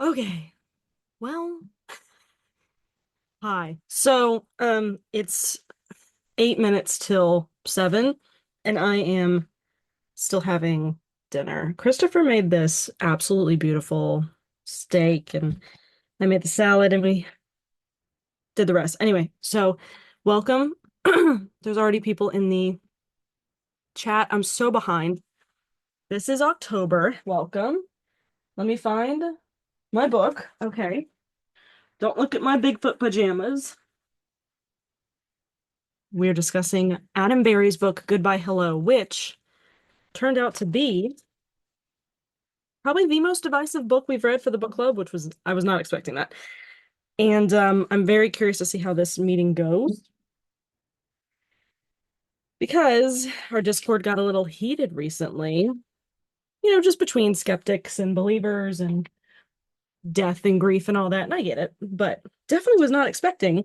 Okay. Well, hi. It's 8 minutes till 7, and I am still having dinner. Christopher made this absolutely beautiful steak, and I made the salad, and we did the rest. Anyway, so welcome. There's already people in the chat. I'm so behind. This is October. Welcome. Let me find my book. Okay. Don't look at my Bigfoot pajamas. We're discussing Adam Berry's book, Goodbye Hello, which turned out to be probably the most divisive book we've read for the book club, which was, I was not expecting that. And I'm very curious to see how this meeting goes because our Discord got a little heated recently, just between skeptics and believers and death and grief and all that. And I get it, but definitely was not expecting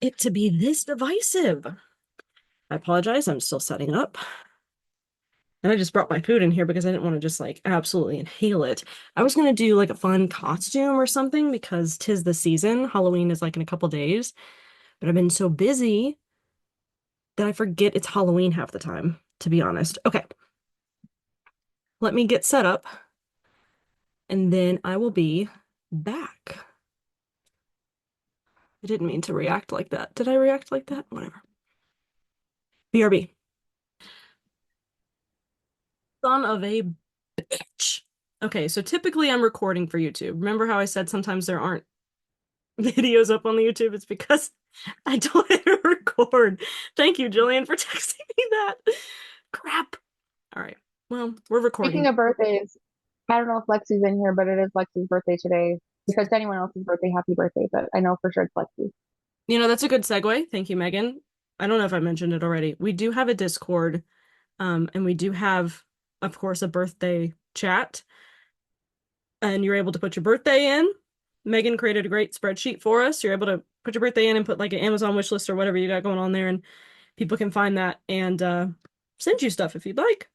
it to be this divisive. I apologize. I'm still setting up. And I just brought my food in here because I didn't want to just like absolutely inhale it. I was gonna do like a fun costume or something because 'tis the season. Halloween is like in a couple days, but I've been so busy that I forget it's Halloween half the time, to be honest. Okay, let me get set up and then I will be back. I didn't mean to react like that. Did I react like that? Whatever. BRB. Son of a bitch. Okay, so typically I'm recording for YouTube. Remember how I said sometimes there aren't videos up on the YouTube? It's because I don't hit record. Thank you, Jillian, for texting me that. Crap. All right. Well, we're Speaking recording. of birthdays, I don't know if Lexi's in here, but it is Lexi's birthday today. Because to anyone else's birthday, happy birthday, but I know for sure it's Lexi. That's a good segue. Thank you, Megan. I don't know if I mentioned it already. We do have a Discord, and we do have, of course, a birthday chat, and you're able to put your birthday in. Megan created a great spreadsheet for us. You're able to put your birthday in and put like an Amazon wish list or whatever you got going on there, and people can find that and send you stuff if you'd like.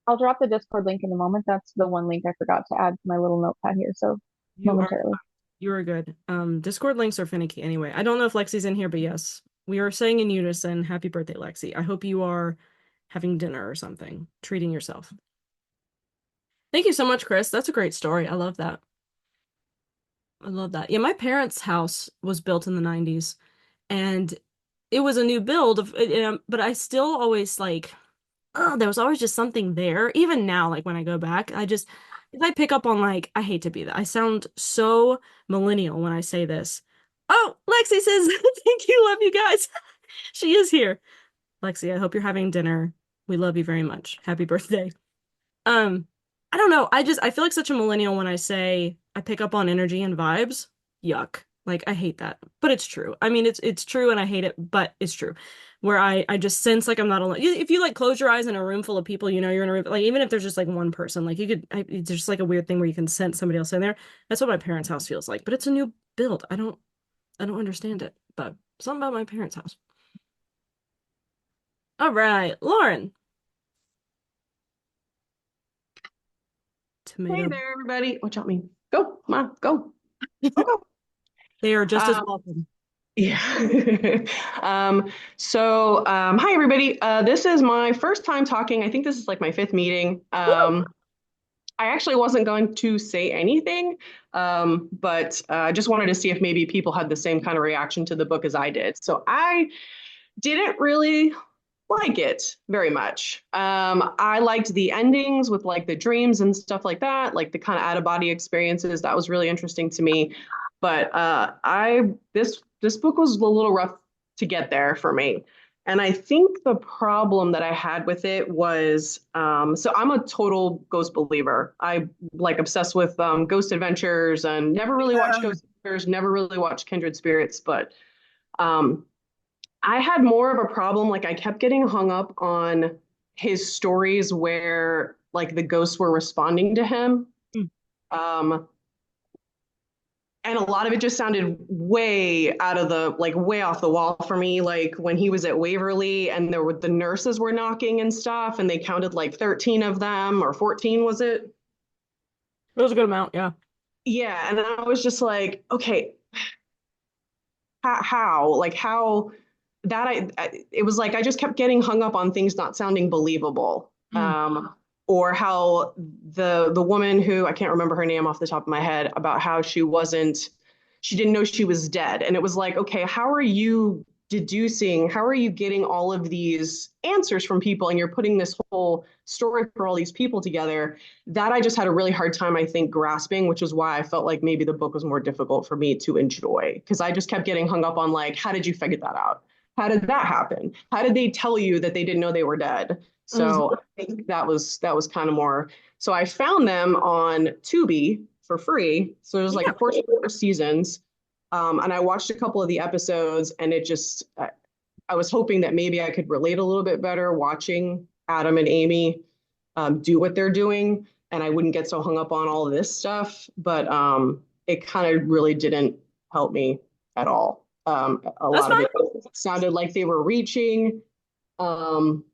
I'll drop the Discord link in a moment. That's the one link I forgot to add to my little notepad here. So You are momentarily. you are good. Discord links are finicky anyway. I don't know if Lexi's in here, but yes, we are saying in unison, "Happy birthday, Lexi." I hope you are having dinner or something, treating yourself. Thank you so much, Chris. That's a great story. I love that. I love that. Yeah, my parents' house was built in the 90s and it was a new build but I still always like, oh, there was always just something there. Even now, like when I go back, if I pick up on like, I hate to be that. I sound so millennial when I say this. Oh, Lexi says, thank you, love you guys. She is here. Lexi, I hope you're having dinner. We love you very much. Happy birthday. Um, I don't know. I feel like such a millennial when I say I pick up on energy and vibes. Yuck. Like I hate that. But it's true. I mean, it's true and I hate it, but it's true. Where I just sense like I'm not alone. If you like close your eyes in a room full of people, you're in a room, like even if there's just like one person, like there's just like a weird thing where you can sense somebody else in there. That's what my parents' house feels like. But it's a new build. I don't understand it. But something about my parents' house. All right, Lauren. Hey Tomato. there, everybody. Watch out, me. Go, come on, go, go, go. They are just as Um, welcome. yeah. Hi, everybody. This is my first time talking. I think this is like my fifth meeting. I actually wasn't going to say anything, but I just wanted to see if maybe people had the same kind of reaction to the book as I did. So I didn't really like it very much. I liked the endings with like the dreams and stuff like that, like the kind of out of body experiences. That was really interesting to me. But I this book was a little rough to get there for me. And I think the problem that I had with it was so I'm a total ghost believer. I like obsessed with ghost adventures and never really watched Yeah. Ghost Adventures, never really watched Kindred Spirits, but um, I had more of a problem. Like I kept getting hung up on his stories where like the ghosts were responding to him. Um, and a lot of it just sounded way out of the like way off the wall for me. Like when he was at Waverly and the nurses were knocking and stuff, and they counted like 13 of them or 14, was it? It was a good amount, yeah. Yeah, and I was just like, okay, how? Like how that it was like I just kept getting hung up on things not sounding believable. Mm. Or how the woman who I can't remember her name off the top of my head about how she didn't know she was dead. And it was like, okay, how are you deducing, how are you getting all of these answers from people and you're putting this whole story for all these people together? That I just had a really hard time, I think, grasping, which is why I felt like maybe the book was more difficult for me to enjoy because I just kept getting hung up on like, how did you figure that out? How did that happen? How did they tell you that they didn't know they were dead? Mhm. So I think that was kind of more. So I found them on Tubi for free. So there's like Yeah. four seasons, and I watched a couple of the episodes, and it just I was hoping that maybe I could relate a little bit better watching Adam and Amy do what they're doing, and I wouldn't get so hung up on all of this stuff. But it kind of really didn't help me at all. A That's lot of fine. it sounded like they were reaching. Um,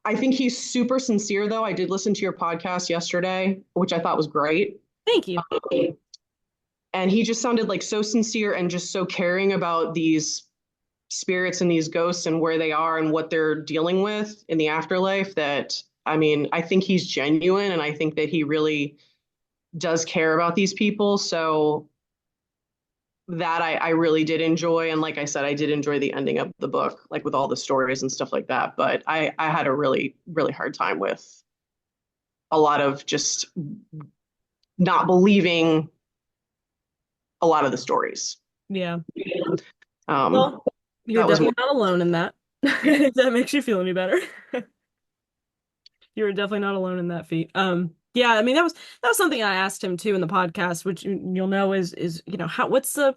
I think he's super sincere, though. I did listen to your podcast yesterday, which I thought was great. Thank you. And he just sounded like so sincere and just so caring about these spirits and these ghosts and where they are and what they're dealing with in the afterlife that, I mean, I think he's genuine and I think that he really does care about these people. So that I really did enjoy. And like I said, I did enjoy the ending of the book, like with all the stories and stuff like that. But I had a really, really hard time with a lot of just not believing a lot of the stories. Yeah. Um, Well, you're that was more, definitely not alone in that. yeah, If that makes you feel any better. You were definitely not alone in that feat. Yeah, I mean that was something I asked him too in the podcast, which you'll know is how what's the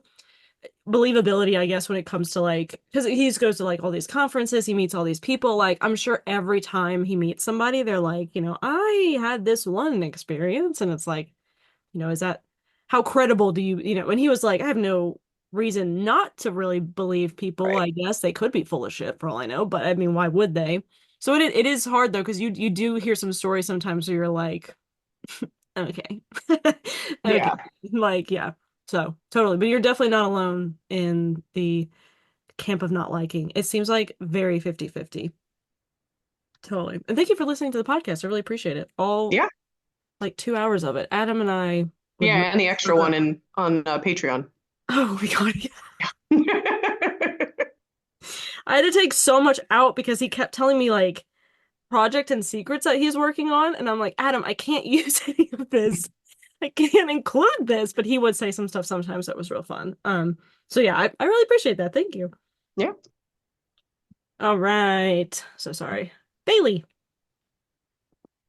believability, I guess, when it comes to like because he goes to like all these conferences, he meets all these people. Like I'm sure every time he meets somebody, they're like, I had this one experience, and it's like, is that how credible do you? And he was like, I have no reason not to really believe people. right. I guess they could be full of shit for all I know, but I mean, why would they? So it is hard though, because you do hear some stories sometimes where you're like, okay, okay, Yeah. like yeah. So totally, but you're definitely not alone in the camp of not liking. It seems like very 50-50. Totally. And thank you for listening to the podcast. I really appreciate it. All Yeah. like 2 hours of it. Adam and I would Yeah. And the extra love. one on Patreon. Oh my God. I had to take so much out because he kept telling me like project and secrets that he's working on. And I'm like, Adam, I can't use any of this. I can't include this. But he would say some stuff sometimes that was real fun. So yeah, I really appreciate that. Thank you. Yeah. All right. So sorry. Bailey.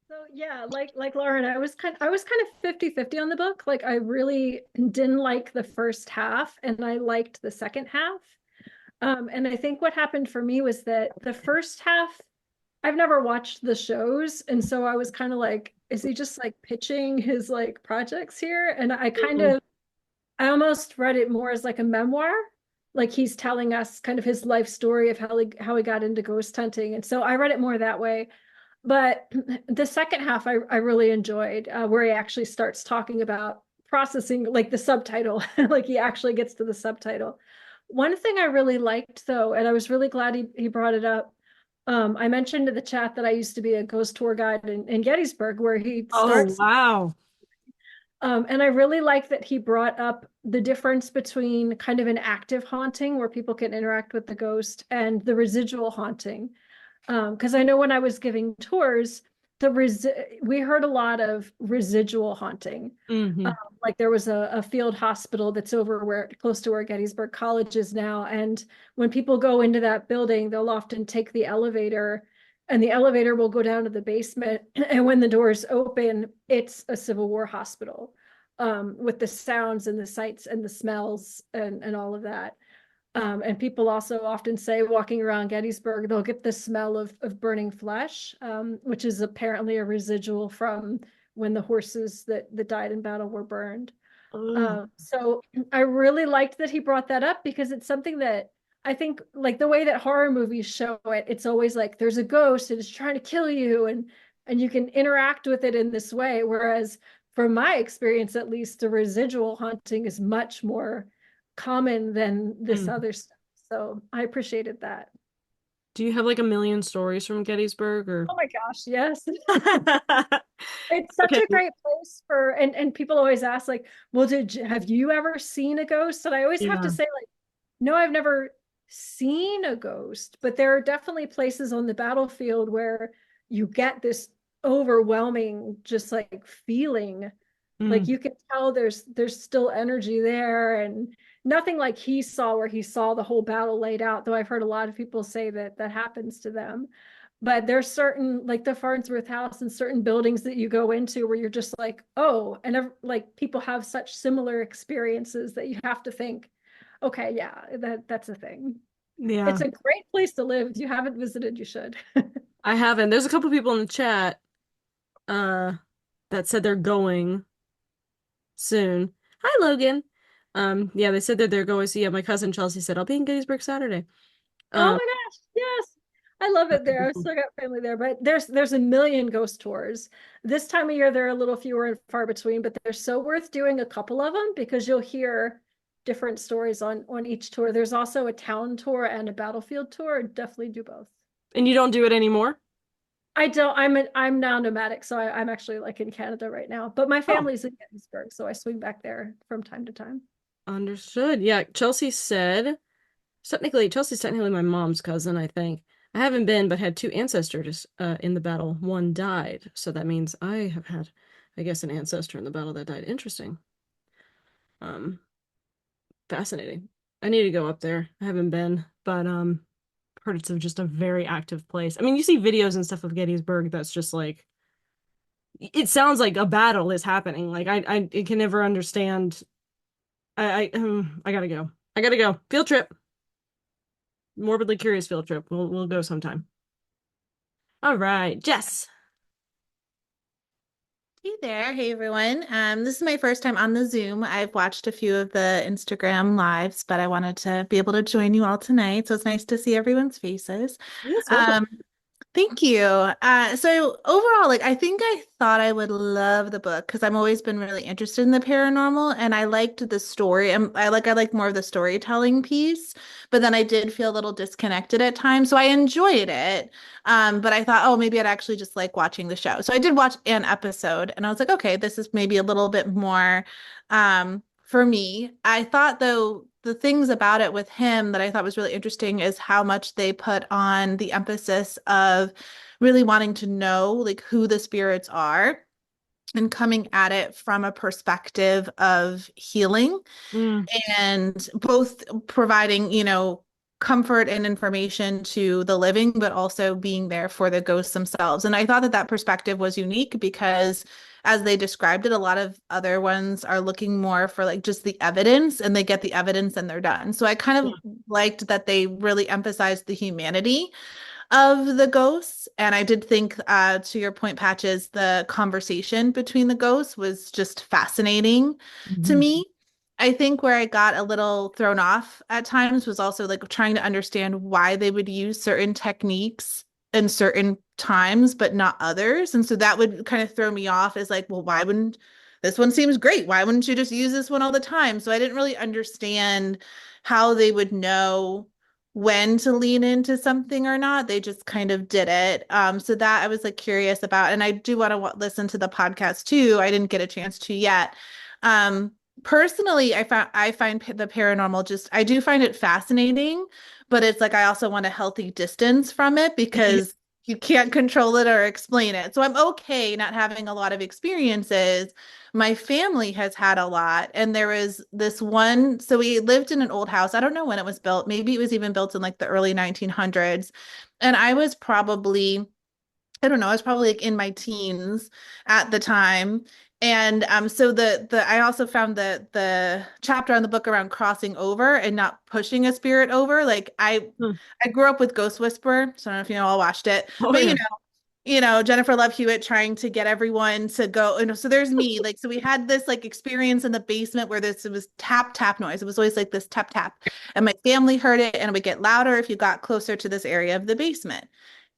So yeah, like Lauren, I was kind of 50-50 on the book. Like I really didn't like the first half and I liked the second half. And I think what happened for me was that the first half, I've never watched the shows, and so I was kind of like, is he just like pitching his like projects here? And Mhm. I almost read it more as like a memoir. Like he's telling us kind of his life story of how he got into ghost hunting. And so I read it more that way. But the second half I really enjoyed, where he actually starts talking about processing, like the subtitle, like he actually gets to the subtitle. One thing I really liked though, and I was really glad he brought it up. I mentioned in the chat that I used to be a ghost tour guide in Gettysburg, where he Oh, starts. wow. And I really like that he brought up the difference between kind of an active haunting where people can interact with the ghost and the residual haunting. Because I know when I was giving tours, we heard a lot of residual haunting. Um, Hmm. like there was a field hospital that's over where close to where Gettysburg College is now, and when people go into that building, they'll often take the elevator, and the elevator will go down to the basement, and when the doors open, it's a Civil War hospital, with the sounds and the sights and the smells and all of that. And people also often say walking around Gettysburg, they'll get the smell of burning flesh, which is apparently a residual from when the horses that died in battle were burned. Oh. So I really liked that he brought that up because it's something that I think, like the way that horror movies show it, it's always like there's a ghost and it's trying to kill you, and you can interact with it in this way. Whereas from my experience, at least, the residual haunting is much more common than this other stuff. So I appreciated that. Do you have like a million stories from Gettysburg or? Oh my gosh, yes. It's such Okay. a great place for, and people always ask like, well, have you ever seen a ghost? And I always have to Yeah. say like, no, I've never seen a ghost, but there are definitely places on the battlefield where you get this overwhelming, just like feeling. Like Mm. you can tell there's still energy there, and nothing like he saw where he saw the whole battle laid out, though I've heard a lot of people say that that happens to them. But there's certain, like the Farnsworth House and certain buildings that you go into where you're just like, oh, and like people have such similar experiences that you have to think, okay, yeah, that's a thing. Yeah. It's a great place to live. If you haven't visited, you should. I haven't. There's a couple people in the chat uh that said they're going soon. Hi, Logan. Yeah, they said that they're going. So yeah, my cousin Chelsea said I'll be in Gettysburg Saturday. Oh Um, my gosh, yes. I love it there. I've still got family there, but there's a million ghost tours. This time of year, they're a little fewer and far between, but they're so worth doing a couple of them because you'll hear different stories on each tour. There's also a town tour and a battlefield tour. Definitely do both. and you don't do it anymore? I don't. I'm now nomadic, so I'm actually like in Canada right now. But my Oh, family's in Gettysburg, so I swing back there from time to time. understood. Yeah, Chelsea said Chelsea's technically my mom's cousin, I think. I haven't been, but had two ancestors in the battle. One died, so that means I have had, I guess, an ancestor in the battle that died. Interesting. Um, Fascinating. I need to go up there. I haven't been, but heard it's just a very active place. I mean, you see videos and stuff of Gettysburg that's just like it sounds like a battle is happening. Like I can never understand. I gotta go. I gotta go. Field trip. Morbidly curious field trip. We'll go sometime. All right, Jess. Hey there. Hey everyone. This is my first time on the Zoom. I've watched a few of the Instagram lives, but I wanted to be able to join you all tonight. So it's nice to see everyone's faces. Yes, welcome. Um, Thank you. So overall, like I think I thought I would love the book because I've always been really interested in the paranormal and I liked the story. I like more of the storytelling piece, but then I did feel a little disconnected at times. So I enjoyed it. But I thought, oh, maybe I'd actually just like watching the show. So I did watch an episode and I was like, okay, this is maybe a little bit more for me. I thought though the things about it with him that I thought was really interesting is how much they put on the emphasis of really wanting to know like who the spirits are and coming at it from a perspective of healing Mm, and both providing, comfort and information to the living, but also being there for the ghosts themselves. And I thought that that perspective was unique because, as they described it, a lot of other ones are looking more for like just the evidence and they get the evidence and they're done. So I kind yeah. of liked that they really emphasized the humanity of the ghosts. And I did think, to your point, Patches, the conversation between the ghosts was just fascinating to Mhm. me. I think where I got a little thrown off at times was also like trying to understand why they would use certain techniques in certain times, but not others. And so that would kind of throw me off as like, well, why wouldn't this one seems great? Why wouldn't you just use this one all the time? So I didn't really understand how they would know when to lean into something or not. They just kind of did it. So that I was like curious about, and I do want to listen to the podcast too. I didn't get a chance to yet. Um, Personally, I find the paranormal just I do find it fascinating, but it's like I also want a healthy distance from it because you can't control it or explain it. So I'm okay not having a lot of experiences. My family has had a lot, and there was this one. So we lived in an old house. I don't know when it was built. Maybe it was even built in like the early 1900s. And I was probably, I don't know, I was probably like in my teens at the time. And so the I also found the chapter on the book around crossing over and not pushing a spirit over. Like Hmm. I grew up with Ghost Whisperer, so I don't know if you know, all watched it, Oh but yeah. Jennifer Love Hewitt trying to get everyone to go. And so there's me. Like, so we had this like experience in the basement where it was tap, tap noise. It was always like this tap, tap. And my family heard it and it would get louder if you got closer to this area of the basement.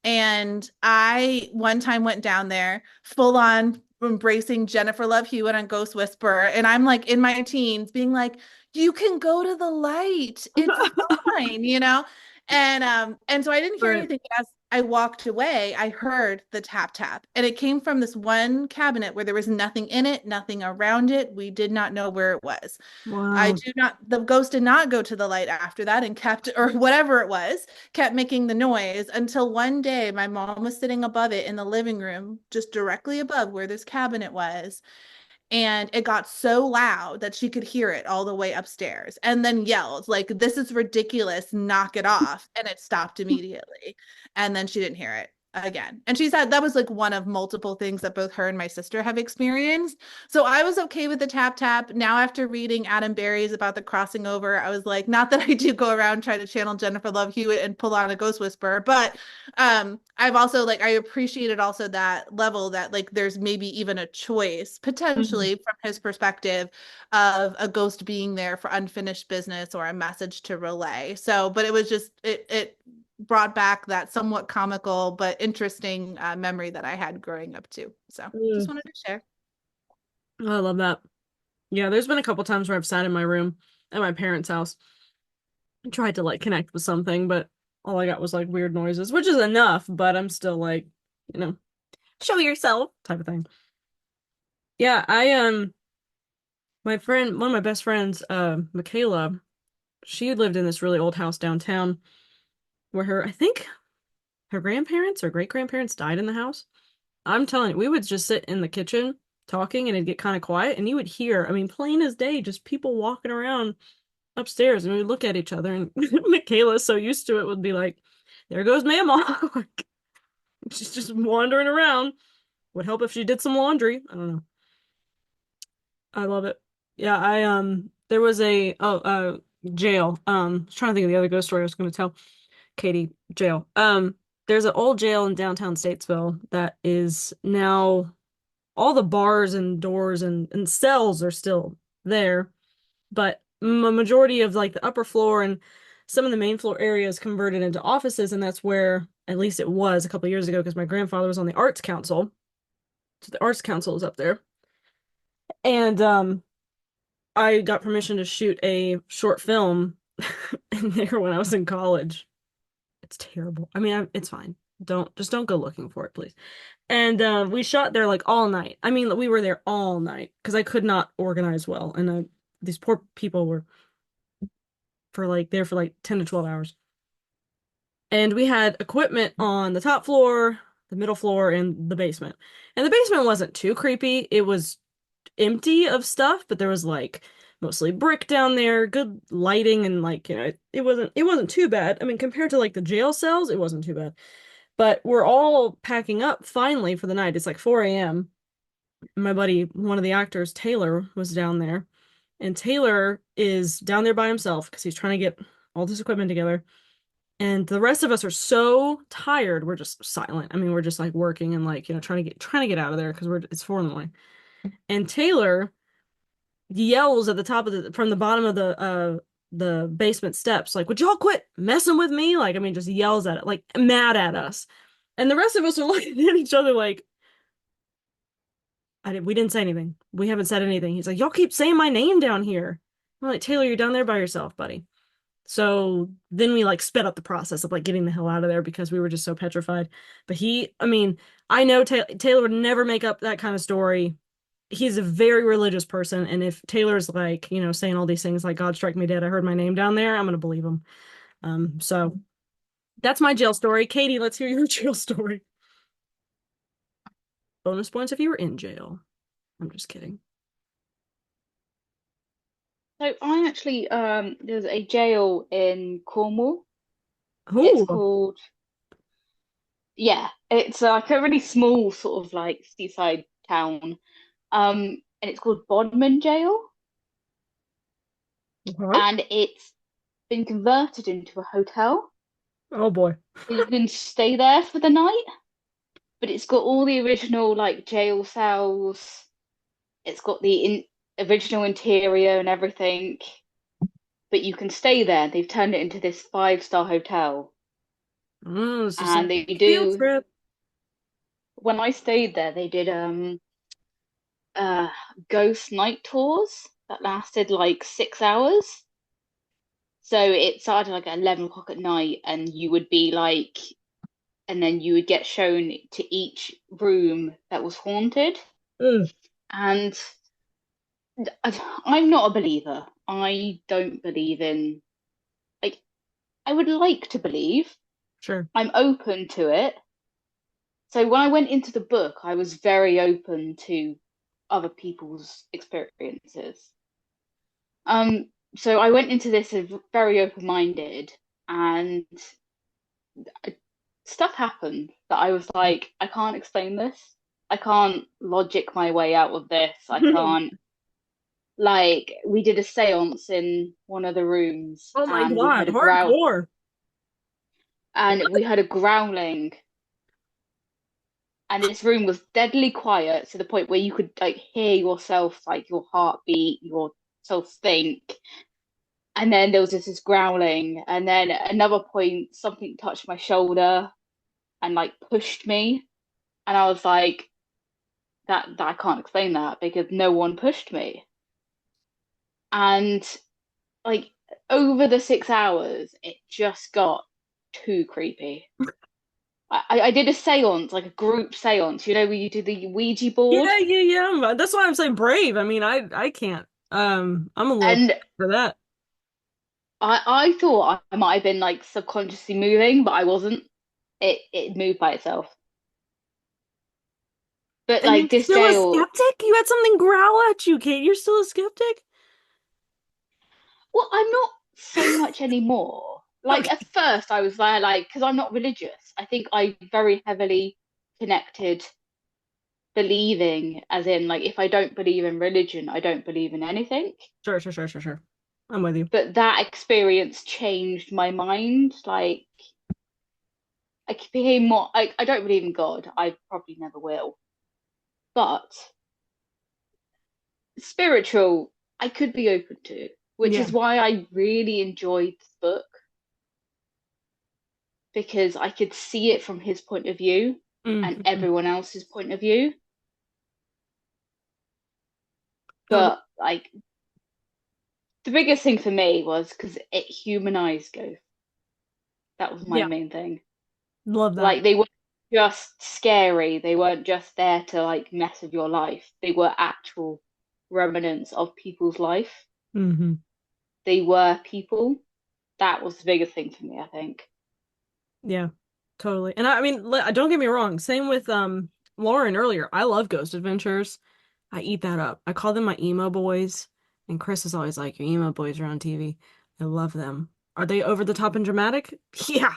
And I one time went down there full on embracing Jennifer Love Hewitt on Ghost Whisperer. And I'm like in my teens being like, you can go to the light. It's fine, you know? And so I didn't hear Right. anything. As I walked away, I heard the tap tap. And it came from this one cabinet where there was nothing in it, nothing around it. We did not know where it was. Wow. The ghost did not go to the light after that and kept, or whatever it was, kept making the noise until one day my mom was sitting above it in the living room, just directly above where this cabinet was. And it got so loud that she could hear it all the way upstairs and then yelled, like, this is ridiculous, knock it off. And it stopped immediately. And then she didn't hear it again. And she said that was like one of multiple things that both her and my sister have experienced. So I was okay with the tap tap. Now, after reading Adam Berry's about the crossing over, I was like, not that I do go around trying to channel Jennifer Love Hewitt and pull on a ghost whisperer, but I've also like I appreciated also that level that like there's maybe even a choice potentially from his perspective of a ghost being there for unfinished business or a message to relay. So, but it was just it brought back that somewhat comical but interesting memory that I had growing up too. So, just Mm. wanted to share. Oh, I love that. Yeah, there's been a couple times where I've sat in my room at my parents' house and tried to like connect with something, but all I got was like weird noises, which is enough, but I'm still like, you know, show yourself type of thing. Yeah, my friend, one of my best friends, Michaela, she lived in this really old house downtown where I think her grandparents or great grandparents died in the house. I'm telling you, we would just sit in the kitchen talking and it'd get kind of quiet and you would hear, I mean, plain as day, just people walking around upstairs and we would look at each other and Michaela's so used to it would be like, there goes Mama. Like, she's just wandering around. Would help if she did some laundry. I don't know. I love it. Yeah, there was jail. I was trying to think of the other ghost story I was gonna tell. Katie, jail. There's an old jail in downtown Statesville that is now all the bars and doors and cells are still there, but a majority of like the upper floor and some of the main floor areas converted into offices, and that's where at least it was a couple years ago because my grandfather was on the Arts Council. So the Arts Council is up there. And I got permission to shoot a short film in there when I was in college. It's terrible. I mean, it's fine. Don't go looking for it, please. And we shot there like all night. I mean, we were there all night because I could not organize well, and these poor people were there for like 10 to 12 hours. And we had equipment on the top floor, the middle floor, and the basement. And the basement wasn't too creepy. It was empty of stuff, but there was like mostly brick down there, good lighting, and like, it wasn't too bad. I mean, compared to like the jail cells, it wasn't too bad. But we're all packing up finally for the night. It's like 4 a.m. My buddy, one of the actors, Taylor, was down there. And Taylor is down there by himself because he's trying to get all this equipment together. And the rest of us are so tired, we're just silent. I mean, we're just like working and like, trying to get out of there because it's 4 in the morning. And Taylor yells at the top of from the bottom of the basement steps, like, would y'all quit messing with me? Like, I mean, just yells at it, like mad at us. And the rest of us are looking at each other like, we didn't say anything. We haven't said anything. He's like, y'all keep saying my name down here. I'm like, Taylor, you're down there by yourself, buddy. So then we like sped up the process of like getting the hell out of there because we were just so petrified. But I mean, I know Taylor would never make up that kind of story. He's a very religious person, and if Taylor's like, saying all these things like God strike me dead, I heard my name down there, I'm gonna believe him. So that's my jail story. Katie, let's hear your jail story. Bonus points if you were in jail. I'm just kidding. So I actually there's a jail in Cornwall. It's Ooh, called yeah, it's like a really small sort of like seaside town. And it's called Bodmin Jail, okay. and it's been converted into a hotel. Oh boy. So you can stay there for the night, but it's got all the original like jail cells. It's got the original interior and everything, but you can stay there. They've turned it into this five-star hotel. Oh, so some And they field do, trip. when I stayed there, they did uh ghost night tours that lasted like 6 hours. So it started like at 11 o'clock at night, and you would be like, and then you would get shown to each room that was haunted. Ugh, And I'm not a believer. I don't believe in, like, I would like to believe. sure. I'm open to it. So when I went into the book, I was very open to other people's experiences. Um, so I went into this very open-minded, and stuff happened that I was like, I can't explain this. I can't logic my way out of this. I can't, like, we did a seance in one of the rooms, Oh my and we God, heard a growl, hardcore. and we heard a growling, and this room was deadly quiet to the point where you could like hear yourself, like your heartbeat, yourself think. And then there was just this growling, and then at another point something touched my shoulder and like pushed me, and I was like, that I can't explain that because no one pushed me. And like over the 6 hours, it just got too creepy. I did a seance, like a group seance, you know, where you do the Ouija board. Yeah. That's why I'm saying brave. I mean, I can't. I'm a little And for that. I thought I might have been like subconsciously moving, but I wasn't. It moved by itself. But And you're like this still a jail, skeptic? You had something growl at you, Kate. You're still a skeptic? well, I'm not so much anymore. Like Okay. at first I was there like because I'm not religious. I think I very heavily connected believing as in like if I don't believe in religion, I don't believe in anything. Sure. I'm with you. But that experience changed my mind. Like I became more I don't believe in God. I probably never will. But spiritual, I could be open to, which Yeah. is why I really enjoyed this book because I could see it from his point of view and Mm-hmm. everyone else's point of view. Totally. But like the biggest thing for me was because it humanized Ghost. That was my Yeah. main thing. Love that. Like they weren't just scary, they weren't just there to like mess with your life. They were actual remnants of people's life. Mm-hmm. They were people. That was the biggest thing for me, I think. Yeah. Totally. And I mean, don't get me wrong. Same with Lauren earlier. I love Ghost Adventures. I eat that up. I call them my emo boys. And Chris is always like, your emo boys are on TV. I love them. Are they over the top and dramatic? Yeah,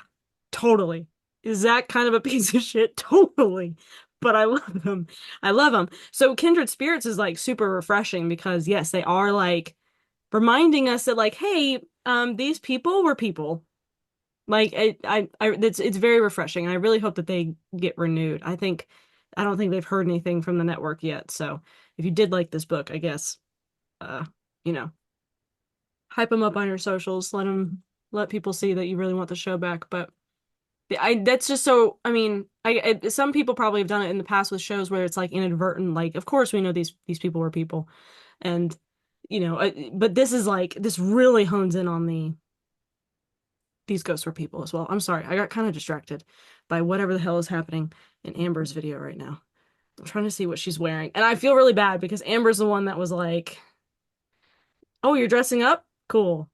totally. Is that kind of a piece of shit? Totally. But I love them. I love them. So Kindred Spirits is like super refreshing because yes, they are like reminding us that like, hey, these people were people. Like it's very refreshing. I really hope that they get renewed. I don't think they've heard anything from the network yet. So if you did like this book, I guess, uh, you know, hype them up on your socials. Let people see that you really want the show back. But that's just so. I mean, some people probably have done it in the past with shows where it's like inadvertent. Like, of course, we know these people were people, and but this is like this really hones in on these ghosts were people as well. I'm sorry, I got kind of distracted by whatever the hell is happening in Amber's video right now. I'm trying to see what she's wearing, and I feel really bad because Amber's the one that was like, "Oh, you're dressing up? Cool."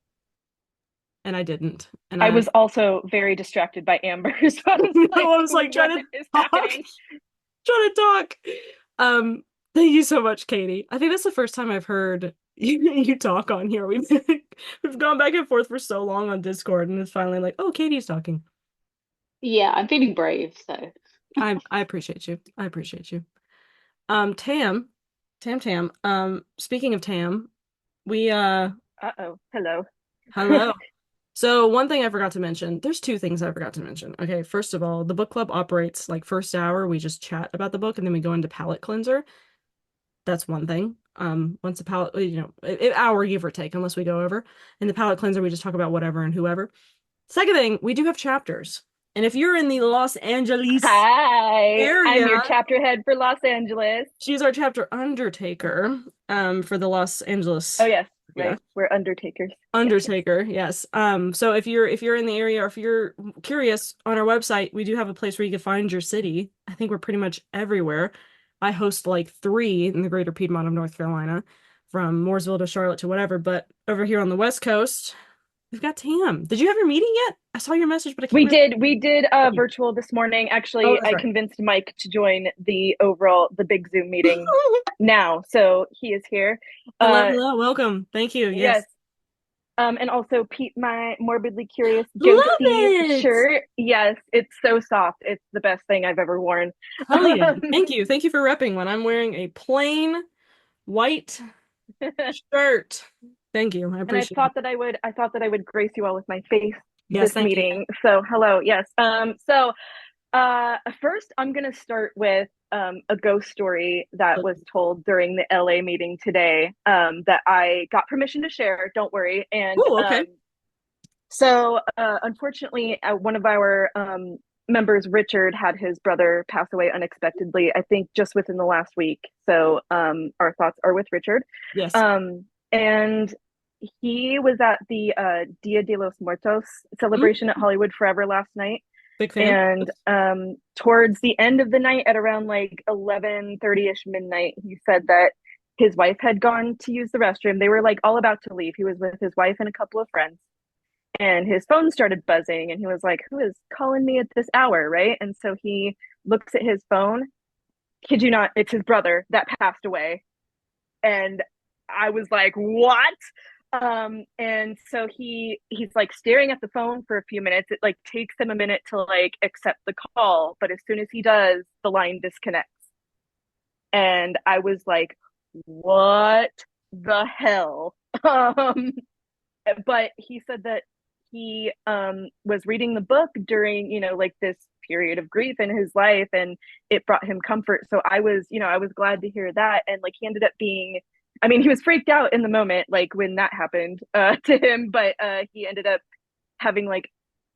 And I didn't. And I I was also very distracted by Amber. So I was I like, was like trying what to is talk, happening? trying to talk. Thank you so much, Katie. I think that's the first time I've heard you talk on here. We've gone back and forth for so long on Discord, and it's finally like, oh, Katie's talking. Yeah, I'm feeling brave, so I appreciate you. I appreciate you. Tam. Speaking of Tam, we Uh-oh. Hello. hello. So one thing I forgot to mention, there's two things I forgot to mention. Okay, first of all, the book club operates like first hour, we just chat about the book and then we go into palate cleanser. That's one thing. Once the palate, an hour give or take, unless we go over. In the palate cleanser, we just talk about whatever and whoever. Second thing, we do have chapters. And if you're in the Los Angeles Hi, I'm your area, chapter head for Los Angeles. she's our chapter undertaker, for the Los Angeles. Oh yes, Yeah. right. We're undertakers. Undertaker, yes. So if you're in the area or if you're curious, on our website, we do have a place where you can find your city. I think we're pretty much everywhere. I host like three in the greater Piedmont of North Carolina, from Mooresville to Charlotte to whatever. But over here on the West Coast, we've got Tam. Did you have your meeting yet? I saw your message, but I can't remember. We did virtual this morning. Oh, Actually, that's I right. convinced Mike to join the big Zoom meeting now. So he is here. Hello, hello, welcome. Thank you. Yes. Yes. And also Pete, my morbidly curious Love ghosty it. shirt. Yes, it's so soft. It's the best thing I've ever worn. Hell yeah. Thank you. Thank you for repping when I'm wearing a plain white shirt. Thank you. I And I appreciate it. thought that I would grace you all with my face Yes, this thank you. meeting. So hello, yes. First I'm gonna start with a ghost story that was told during the LA meeting today, that I got permission to share. Don't worry. And Oh, okay. unfortunately, one of our members, Richard, had his brother pass away unexpectedly, I think just within the last week. So our thoughts are with Richard. Yes. And he was at the Dia de los Muertos celebration at Hollywood Forever last night. Big fan. And towards the end of the night, at around like 11:30ish midnight, he said that his wife had gone to use the restroom. They were like all about to leave. He was with his wife and a couple of friends, and his phone started buzzing, and he was like, who is calling me at this hour, right? And so he looks at his phone. Kid you not, it's his brother that passed away. And I was like, what? And so he's like staring at the phone for a few minutes. It like takes him a minute to like accept the call, but as soon as he does, the line disconnects. And I was like, what the hell? But he said that he was reading the book during, like this period of grief in his life, and it brought him comfort. So I was glad to hear that. And like he ended up being, I mean, he was freaked out in the moment, like when that happened to him, but he ended up having like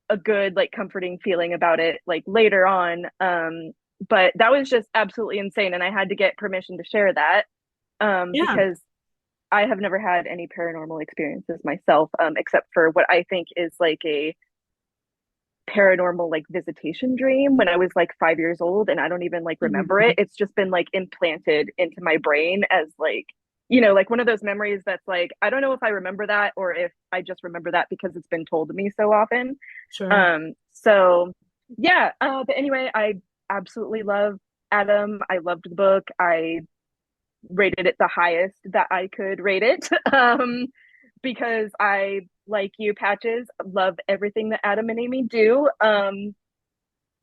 a good, like comforting feeling about it, like later on. But that was just absolutely insane. And I had to get permission to share that Yeah. because I have never had any paranormal experiences myself, except for what I think is like a paranormal like visitation dream when I was like 5 years old, and I don't even like remember it. It's just been like implanted into my brain as like, like one of those memories that's like, I don't know if I remember that or if I just remember that because it's been told to me so often. Sure. So yeah, but anyway, I absolutely love Adam. I loved the book. I rated it the highest that I could rate it. Because I, like you, Patches, love everything that Adam and Amy do. And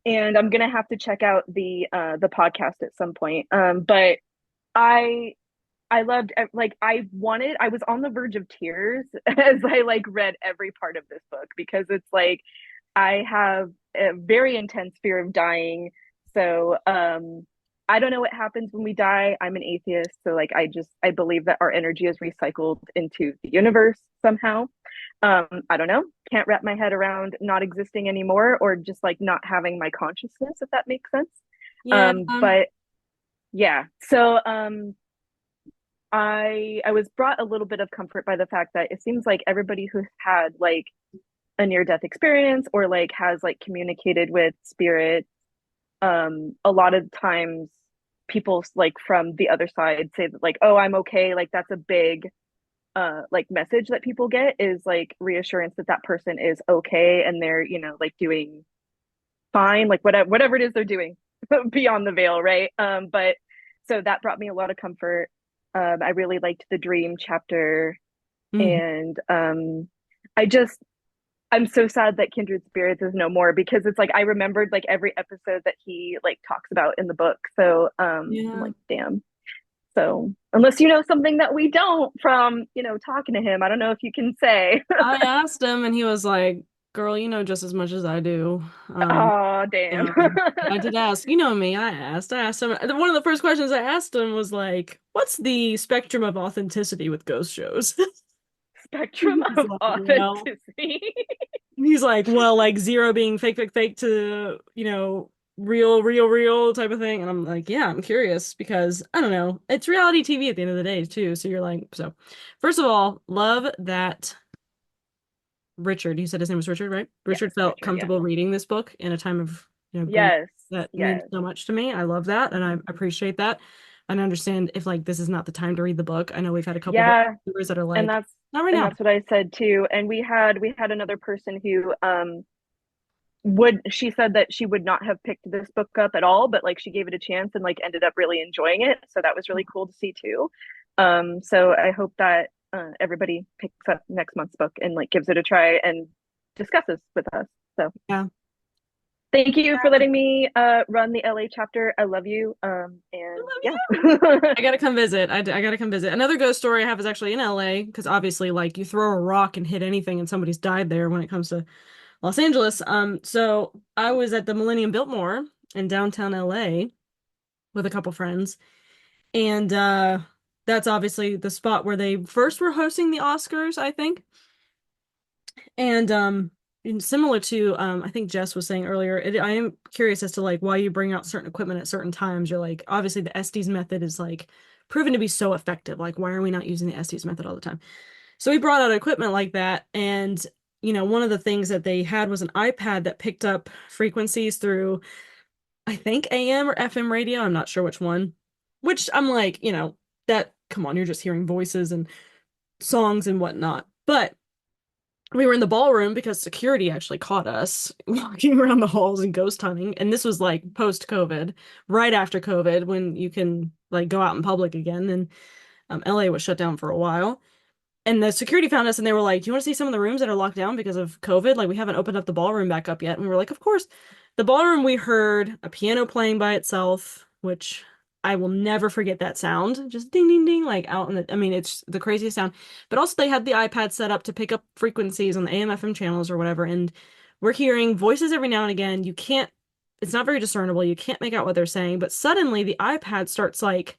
I'm gonna have to check out the podcast at some point. But I loved, like I was on the verge of tears as I like read every part of this book, because it's like I have a very intense fear of dying. So I don't know what happens when we die. I'm an atheist, so like I believe that our energy is recycled into the universe somehow. I don't know. Can't wrap my head around not existing anymore, or just like not having my consciousness, if that makes sense. Yeah. But yeah. So I was brought a little bit of comfort by the fact that it seems like everybody who's had like a near death experience or like has like communicated with spirits, a lot of times people like from the other side say that like, oh, I'm okay. Like that's a big like message that people get, is like reassurance that that person is okay and they're, like doing fine, like whatever it is they're doing beyond the veil, right? But so that brought me a lot of comfort. I really liked the dream chapter. And I'm so sad that Kindred Spirits is no more, because it's like I remembered like every episode that he like talks about in the book. So I'm like, damn. So unless you know something that we don't from, talking to him, I don't know if you can say. I asked him and he was like, girl, you know just as much as I do. Oh, damn. I did ask, you know me, I asked him. One of the first questions I asked him was like, what's the spectrum of authenticity with ghost shows? spectrum He's of like, well, authenticity. he's like, well, like 0 being fake, fake, fake to, real, real, real type of thing. And I'm like, yeah, I'm curious because I don't know. It's reality TV at the end of the day, too. So you're like, so first of all, love that Richard, you said his name was Richard, right? Yes, Richard felt Richard, yeah. comfortable reading this book in a time of, grief Yes, that means yes. so much to me. I love that and I appreciate that. And I understand if like this is not the time to read the book. I know we've had a couple Yeah, viewers that are and like, that's not right and now. that's what I said too. And we had another person who would she said that she would not have picked this book up at all, but like she gave it a chance and like ended up really enjoying it. So that was really cool to see too. So I hope that everybody picks up next month's book and like gives it a try and discusses with us. So Yeah. thank you for letting me run the LA chapter. I love you. And yeah. I gotta come visit. I gotta come visit. Another ghost story I have is actually in LA because obviously, like, you throw a rock and hit anything, and somebody's died there when it comes to Los Angeles. So I was at the Millennium Biltmore in downtown LA with a couple friends, and that's obviously the spot where they first were hosting the Oscars, I think. And similar to I think Jess was saying earlier, I am curious as to like why you bring out certain equipment at certain times. You're like, obviously the Estes method is like proven to be so effective. Like, why are we not using the Estes method all the time? So we brought out equipment like that, and one of the things that they had was an iPad that picked up frequencies through, I think, AM or FM radio. I'm not sure which one. Which I'm like, that, come on, you're just hearing voices and songs and whatnot. But we were in the ballroom because security actually caught us walking around the halls and ghost hunting. And this was like post-COVID, right after COVID, when you can like go out in public again. And LA was shut down for a while. And the security found us and they were like, "Do you want to see some of the rooms that are locked down because of COVID? Like, we haven't opened up the ballroom back up yet." And we were like, "Of course." The ballroom, we heard a piano playing by itself, which I will never forget that sound. Just ding, ding, ding, like out in the, I mean, it's the craziest sound. But also, they had the iPad set up to pick up frequencies on the AM, FM channels or whatever. And we're hearing voices every now and again. It's not very discernible. You can't make out what they're saying. But suddenly, the iPad starts like,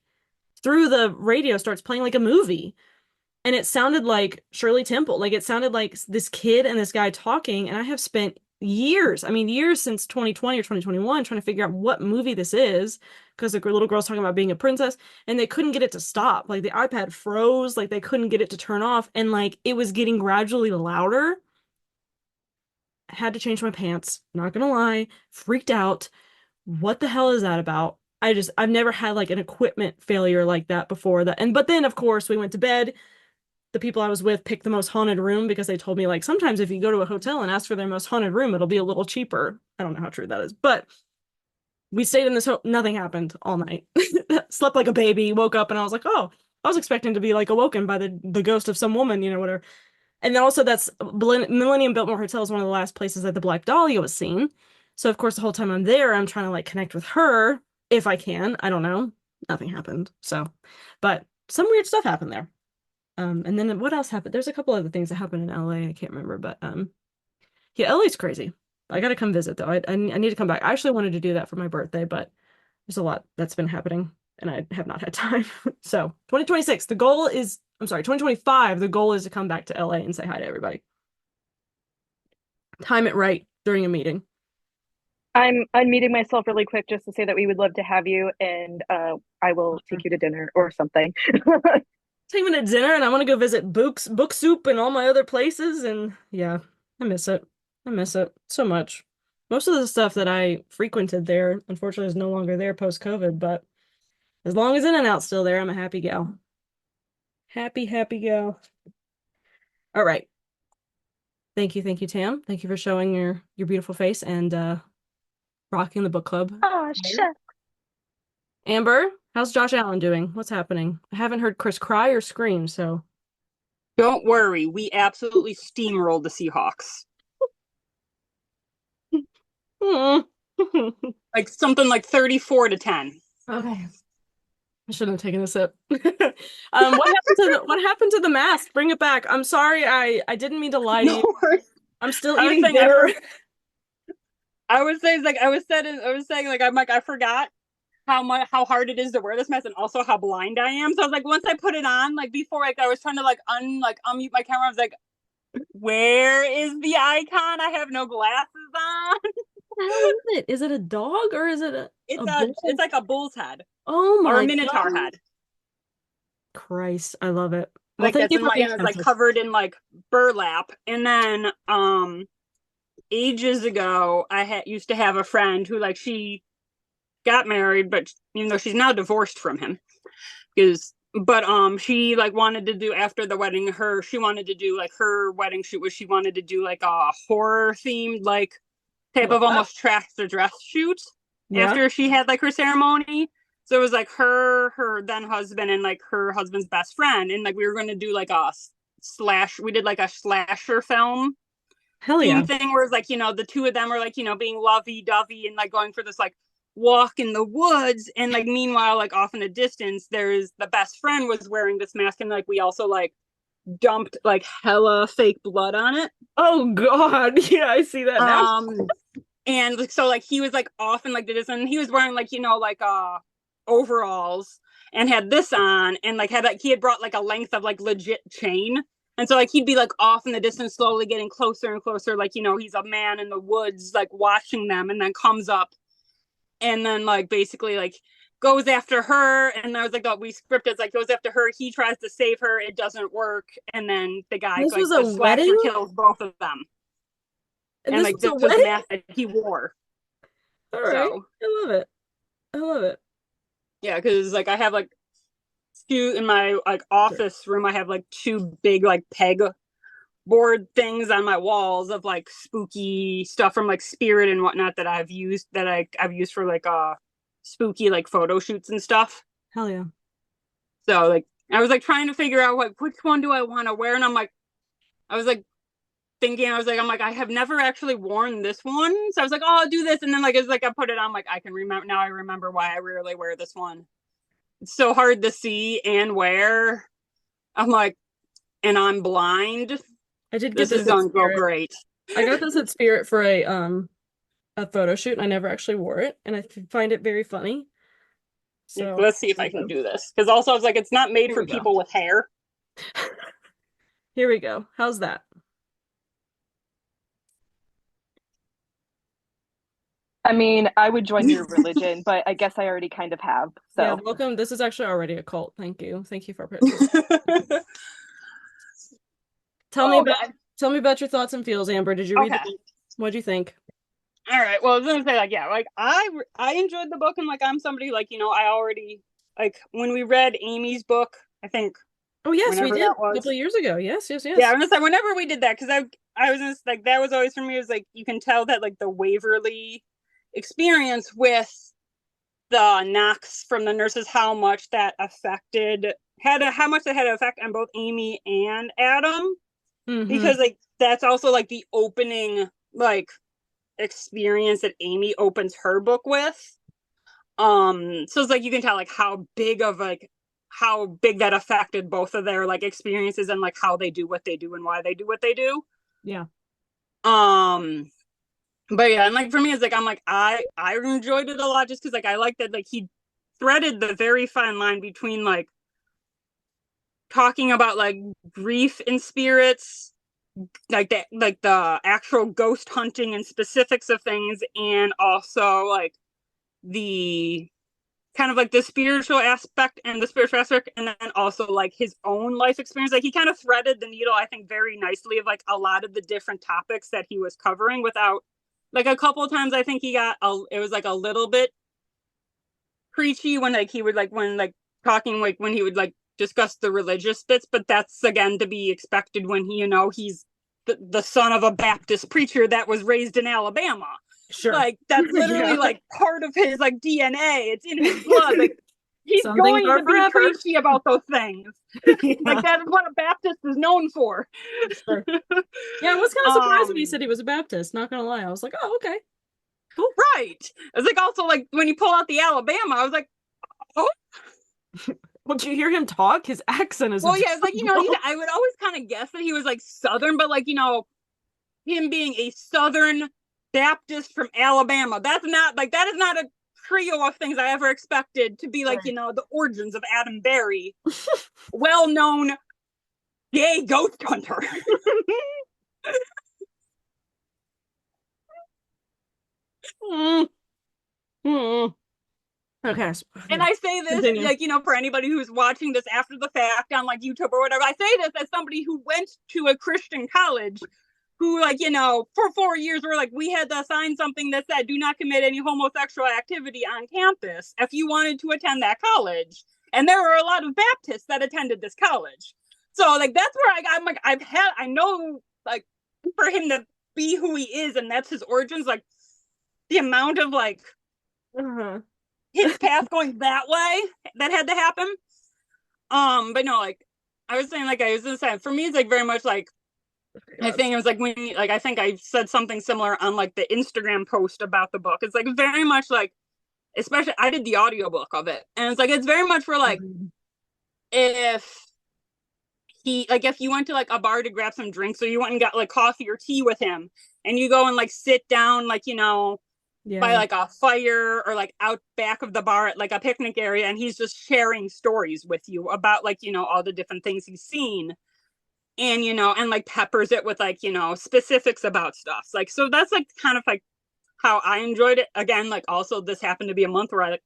through the radio, starts playing like a movie, and it sounded like Shirley Temple. Like, it sounded like this kid and this guy talking. And I have spent years, I mean, years since 2020 or 2021 trying to figure out what movie this is because the little girl's talking about being a princess and they couldn't get it to stop. Like, the iPad froze, like they couldn't get it to turn off. And like, it was getting gradually louder. I had to change my pants, not gonna lie, freaked out. What the hell is that about? I've never had like an equipment failure like that before that. But then of course we went to bed. The people I was with picked the most haunted room because they told me like sometimes if you go to a hotel and ask for their most haunted room, it'll be a little cheaper. I don't know how true that is, but we stayed in this nothing happened all night. Slept like a baby, woke up and I was like, "Oh, I was expecting to be like awoken by the ghost of some woman, whatever." And then also that's Millennium Biltmore Hotel is one of the last places that the Black Dahlia was seen. So of course the whole time I'm there, I'm trying to like connect with her if I can. I don't know. Nothing happened. So, but some weird stuff happened there. And then what else happened? There's a couple other things that happened in LA. I can't remember, but yeah, LA's crazy. I gotta come visit though. I need to come back. I actually wanted to do that for my birthday, but there's a lot that's been happening and I have not had time. So 2026, the goal is, I'm sorry, 2025, the goal is to come back to LA and say hi to everybody. Time it right during a meeting. I'm unmuting myself really quick just to say that we would love to have you and I will take you to dinner or something. Take me to dinner and I want to go visit Book Soup and all my other places. And yeah, I miss it. I miss it so much. Most of the stuff that I frequented there, unfortunately, is no longer there post-COVID, but as long as In-N-Out's still there, I'm a happy gal. Happy, happy gal. All right. Thank you, Tam. Thank you for showing your beautiful face and rocking the book club. Oh, shucks. Amber, how's Josh Allen doing? What's happening? I haven't heard Chris cry or scream, so. Don't worry, we absolutely steamrolled the Seahawks. Like something like 34-10. Okay. I shouldn't have taken a sip. What happened to the mask? Bring it back. I'm sorry, I didn't mean to lie to you. I'm still eating dinner. I was saying like I forgot how hard it is to wear this mask and also how blind I am. So I was like, once I put it on, like before, like I was trying to like unmute my camera. I was like, where is the icon? I have no glasses on. What the hell is it? Is it a dog or is it a bull? It's like a bull's head. Oh or my a minotaur God. head. Christ, I love it. Well, Like thank that's you in for my being and it's like honest. covered in like burlap. And then ages ago I used to have a friend who like she got married, but even though she's now divorced from him, but she like wanted to do after the wedding she wanted to do like her wedding shoot was she wanted to do like a horror themed like type of almost trash to dress shoot after she had like her ceremony. So it was like her then husband and like her husband's best friend, and like we were going to do like we did like a slasher film thing where it's like, the two of them are like, being lovey-dovey and like going for this like walk in the woods, and like meanwhile like off in the distance there's the best friend was wearing this mask, and like we also like dumped like hella fake blood on it. Oh God. Yeah, I see that now. And like so like he was like off in like the distance, and he was wearing like like overalls and had this on, and like he had brought like a length of like legit chain. And so like he'd be like off in the distance slowly getting closer and closer, like he's a man in the woods like watching them, and then comes up and then like basically like goes after her. And I was like, oh, we scripted like goes after her, he tries to save her, it doesn't work, and then the guy This like was a the wedding? slasher kills both of them. And like this was the mask that he wore. All right. So, I love it. Yeah, because like I have like two in my like office room, I have like two big like peg board things on my walls of like spooky stuff from like Spirit and whatnot that I've used for like spooky like photo shoots and stuff. Hell yeah. So like I was like trying to figure out like which one do I want to wear, and I'm like I have never actually worn this one, so I was like, oh, I'll do this, and then like it's like I put it on, like I remember why I rarely wear this one. It's so hard to see and wear. I'm like, and I'm blind. I did get this is gonna go great. I got this at Spirit for a photo shoot, and I never actually wore it, and I find it very funny. So let's see if I can do this, because also I was like, it's not made for people with hair. Here we go. How's that? I mean, I would join your religion, but I guess I already kind of have. So yeah, welcome. This is actually already a cult. Thank you for participating. Tell me about your thoughts and feels, Amber. Did you read the book? What'd you think? All right. Well, I was gonna say like, yeah, like I enjoyed the book, and like I'm somebody like I already like when we read Amy's book, I think. Oh yes, we did a couple of years ago. Yes. Yeah, I'm gonna say whenever we did that, because I was just like, that was always for me, it was like you can tell that like the Waverly experience with the knocks from the nurses, how much that had an effect on both Amy and Adam. Mm-hmm. Because like that's also like the opening like experience that Amy opens her book with. So it's like you can tell like how big that affected both of their like experiences, and like how they do what they do and why they do what they do. Yeah. But yeah, and like for me, it's like I'm like I enjoyed it a lot, just because like I like that like he threaded the very fine line between like talking about like grief and spirits, like that, like the actual ghost hunting and specifics of things, and also like the kind of like the spiritual aspect, and then also like his own life experience. Like he kind of threaded the needle, I think, very nicely of like a lot of the different topics that he was covering without. Like a couple of times, I think it was like a little bit preachy when like he would like when like talking like when he would like discuss the religious bits, but that's again to be expected when he's the son of a Baptist preacher that was raised in Alabama. Sure, like that's literally like part of his like DNA. It's in his blood. Like he's going to be preachy about those things. Like that's what a Baptist is known for. Sure. Yeah, I was kind of surprised when he said he was a Baptist. Not gonna lie, I was like, oh, okay, cool. Right. I was like, also like when you pull out the Alabama, I was like, oh. Well, did you hear him talk? His accent is. Well, yeah, it's like I would always kind of guess that he was like Southern, but like him being a Southern Baptist from Alabama, that is not a trio of things I ever expected to be like, Right. you know, the origins of Adam Berry, well-known gay ghost hunter. Mm, mm. Okay. And I say this, Continue. like, you know, for anybody who's watching this after the fact on like YouTube or whatever, I say this as somebody who went to a Christian college who, like, you know, for 4 years were like, we had to sign something that said, do not commit any homosexual activity on campus if you wanted to attend that college. And there were a lot of Baptists that attended this college. So, like, that's where I'm like, I know, like, for him to be who he is and that's his origins, like, the amount of, like, his path going that way that had to happen. But no, like, I was saying, like, I was just saying, for me, it's like very much like, I think it was like when, like, I think I said something similar on like the Instagram post about the book. It's like very much like, especially I did the audiobook of it. And it's like, it's very much for like, if if you went to like a bar to grab some drinks or you went and got like coffee or tea with him and you go and like sit down, like, you know, by like a fire or like out back of the bar at like a picnic area. And he's just sharing stories with you about like, you know, all the different things he's seen. And, you know, and like peppers it with like, you know, specifics about stuff. Like, so that's like kind of like how I enjoyed it. Again, like also this happened to be a month where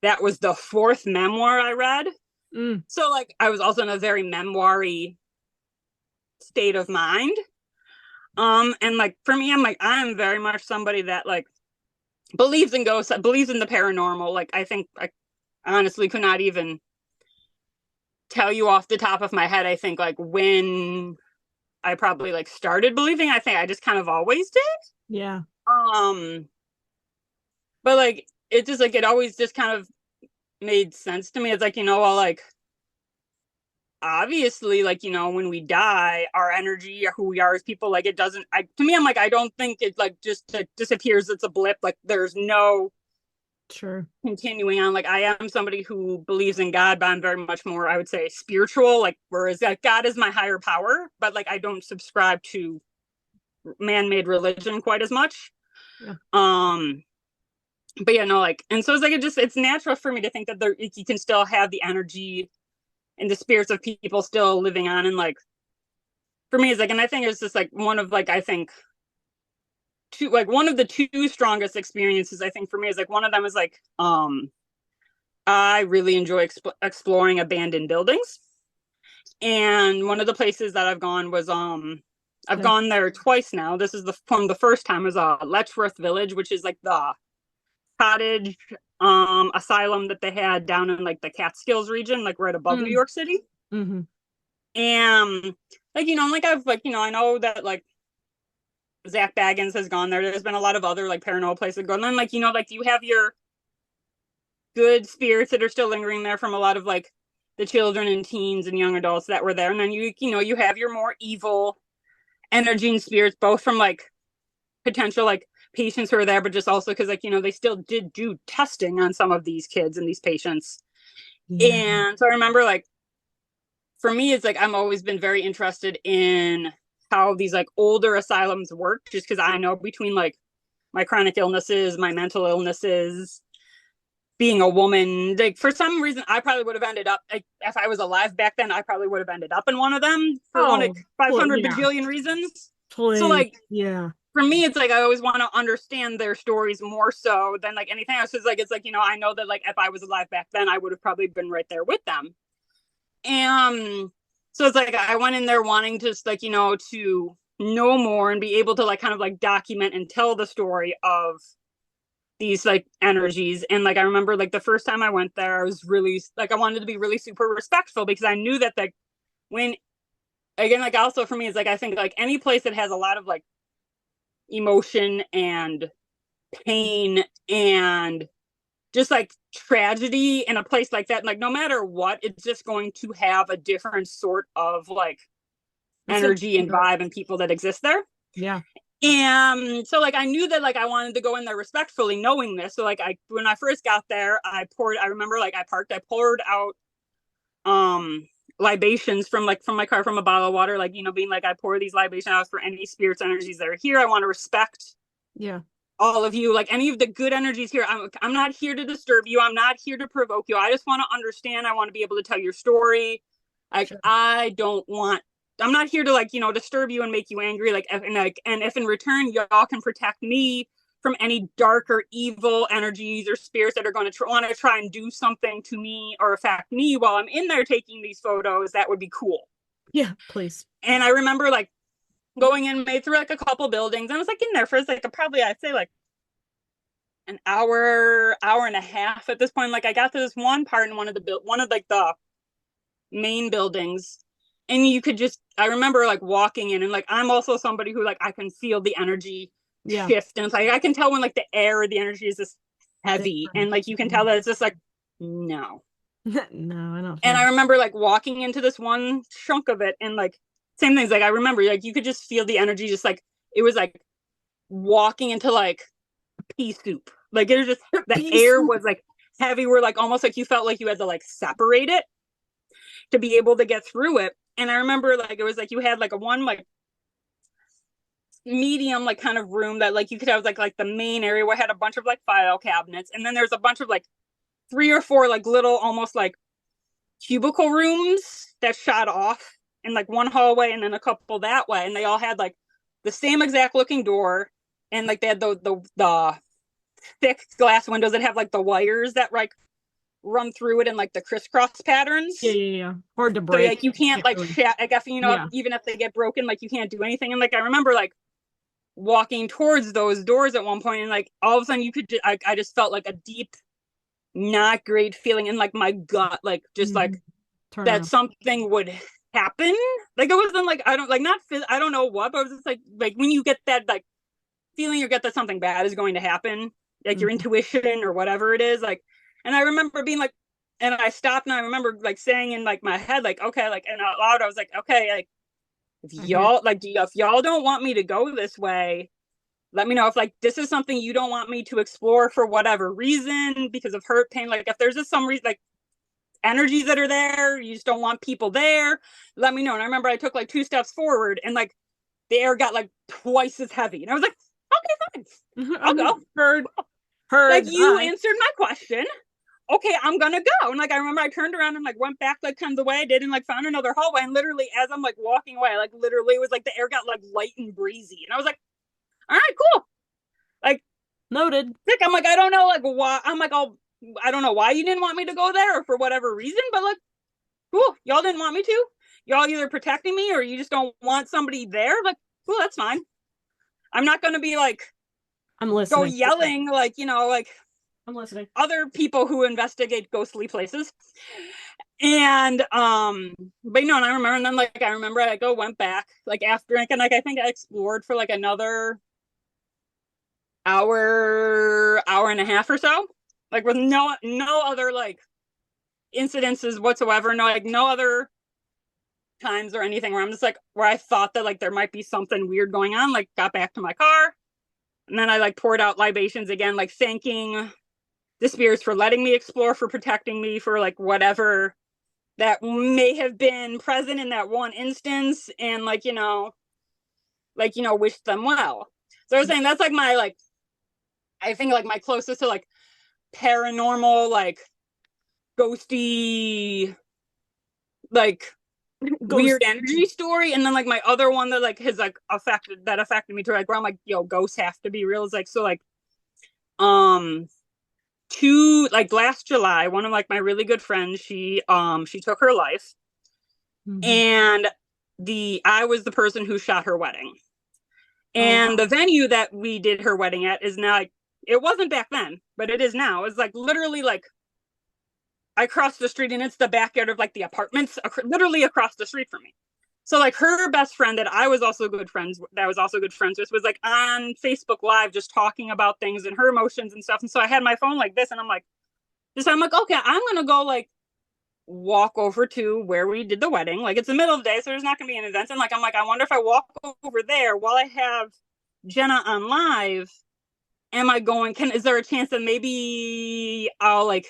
that was the 4th memoir I read. So like I was also in a very memoir-y state of mind. And like for me, I'm very much somebody that like believes in ghosts, believes in the paranormal. Like I think I honestly could not even tell you off the top of my head, I think like when I probably like started believing. I think I just kind of always did. Yeah. But like it just like it always just kind of made sense to me. It's like, you know, well, like obviously, like, you know, when we die, our energy or who we are as people, like it doesn't, to me, I'm like, I don't think it like just disappears. It's a blip. Like there's no continuing on. Like I am somebody who believes in God, but I'm very much more, I would say, spiritual. Like whereas like God is my higher power, but like I don't subscribe to man-made religion quite as much. Yeah. But yeah, no, like, and so it's like it's natural for me to think that you can still have the energy and the spirits of people still living on. And like for me, it's like, and I think it's just like one of like, I think one of the 2 strongest experiences I think for me is like one of them is like I really enjoy exploring abandoned buildings, and one of the places that I've gone was I've gone there twice now. This is from the first time was Letchworth Village, which is like the cottage asylum that they had down in like the Catskills region, like right above New York City. And like, you know, like I've like, you know, I know that like Zach Baggins has gone there. There's been a lot of other like paranormal places going. And like, you know, like you have your good spirits that are still lingering there from a lot of like the children and teens and young adults that were there. And then you know, you have your more evil energy and spirits, both from like potential like patients who are there, but just also because like, you know, they still did do testing on some of these kids and these patients. And so I remember like for me, it's like I'm always been very interested in how these like older asylums work, just because I know between like my chronic illnesses, my mental illnesses, being a woman, like for some reason I probably would have ended up, like, if I was alive back then, I probably would have ended up in one of them for like 500 bajillion reasons. So like, for me, it's like I always want to understand their stories more so than like anything else. It's like, you know, I know that like if I was alive back then, I would have probably been right there with them. And so it's like I went in there wanting to like, you know, to know more and be able to like kind of like document and tell the story of these like energies. And like I remember like the first time I went there, I was really like I wanted to be really super respectful, because I knew that like when again, like also for me, it's like I think like any place that has a lot of like emotion and pain and just like tragedy in a place like that, like no matter what, it's just going to have a different sort of like energy and vibe and people that exist there. And so like I knew that like I wanted to go in there respectfully, knowing this. So like when I first got there, I remember like I poured out libations from my car, from a bottle of water, like, you know, being like, I pour these libations out for any spirits, energies that are here. I want to respect all of you, like any of the good energies here. I'm not here to disturb you. I'm not here to provoke you. I just want to understand. I want to be able to tell your story. Like, Sure. I'm not here to like, disturb you and make you angry. And if in return y'all can protect me from any dark or evil energies or spirits that are going to want to try and do something to me or affect me while I'm in there taking these photos, that would be cool. Yeah, please. And I remember like going in, made through like a couple buildings. I was like in there for like I'd say like an hour and a half at this point. Like I got to this one part in one of like the main buildings, and I remember like walking in, and like I'm also somebody who like I can feel the energy shift, and it's like I can tell when like the air or the energy is just heavy, and like you can tell that it's just like no. No, I don't. And I remember like walking into this one chunk of it, and like same things. Like I remember like you could just feel the energy, just like it was like walking into like pea soup. Like it was just the air was like heavy, where like almost like you felt like you had to like separate it to be able to get through it. And I remember like it was like you had like a one like medium like kind of room that like you could have like the main area where it had a bunch of like file cabinets, and then there's a bunch of like 3 or 4 like little almost like cubicle rooms that shot off in like one hallway, and then a couple that way, and they all had like the same exact looking door, and like they had the thick glass windows that have like the wires that like run through it in like the crisscross patterns. Yeah. Hard to break. So like you can't like I guess even if they get broken, like you can't do anything. And like I remember like walking towards those doors at one point, and like all of a sudden you could I just felt like a deep, not great feeling in like my gut, like just like that something would happen. Like it wasn't like I don't know what, but it was just like when you get that like feeling, you get that something bad is going to happen, like your intuition or whatever it is, like. And I remember being like, and I stopped, and I remember like saying in like my head, like, okay, like, and out loud I was like, okay, like if y'all don't want me to go this way, let me know. If like this is something you don't want me to explore for whatever reason, because of hurt, pain, like if there's just some reason, like energies that are there, you just don't want people there, let me know. And I remember I took like 2 steps forward, and like the air got like twice as heavy, and I was like, okay, fine, I'll go. Heard. Like you answered my question. Okay, I'm gonna go. And like I remember I turned around and like went back like kind of the way I did, and like found another hallway, and literally as I'm like walking away, like literally it was like the air got like light and breezy, and I was like, all right, cool. Like noted. Like I'm like, I don't know like why. I'm like, I don't know why you didn't want me to go there or for whatever reason, but like cool, y'all didn't want me to. Y'all either protecting me or you just don't want somebody there. Like cool, that's fine. I'm not gonna be like I'm listening. Go yelling like like I'm listening. Other people who investigate ghostly places. And but and I remember I went back like after, and like I think I explored for like another hour and a half or so, like with no other like incidences whatsoever, no other times or anything where I'm just like where I thought that like there might be something weird going on. Like got back to my car, and then I like poured out libations again, like thanking the spirits for letting me explore, for protecting me, for like whatever that may have been present in that one instance, and like wish them well. So I was saying that's like my like I think like my closest to like paranormal, like ghosty, like weird energy story. And then like my other one that like has like affected me too, like where I'm like, ghosts have to be real, is like, so like last July, one of like my really good friends, she took her life. And I was the person who shot her wedding. And the venue that we did her wedding at is now like, it wasn't back then, but it is now. It's like literally like I crossed the street, and it's the backyard of like the apartments literally across the street from me. So like her best friend that I was also good friends with was like on Facebook Live just talking about things and her emotions and stuff. And so I had my phone like this, and I'm like, okay, I'm gonna go like walk over to where we did the wedding. Like it's the middle of the day, so there's not gonna be an event. And like I'm like, I wonder if I walk over there while I have Jenna on live, is there a chance that maybe I'll like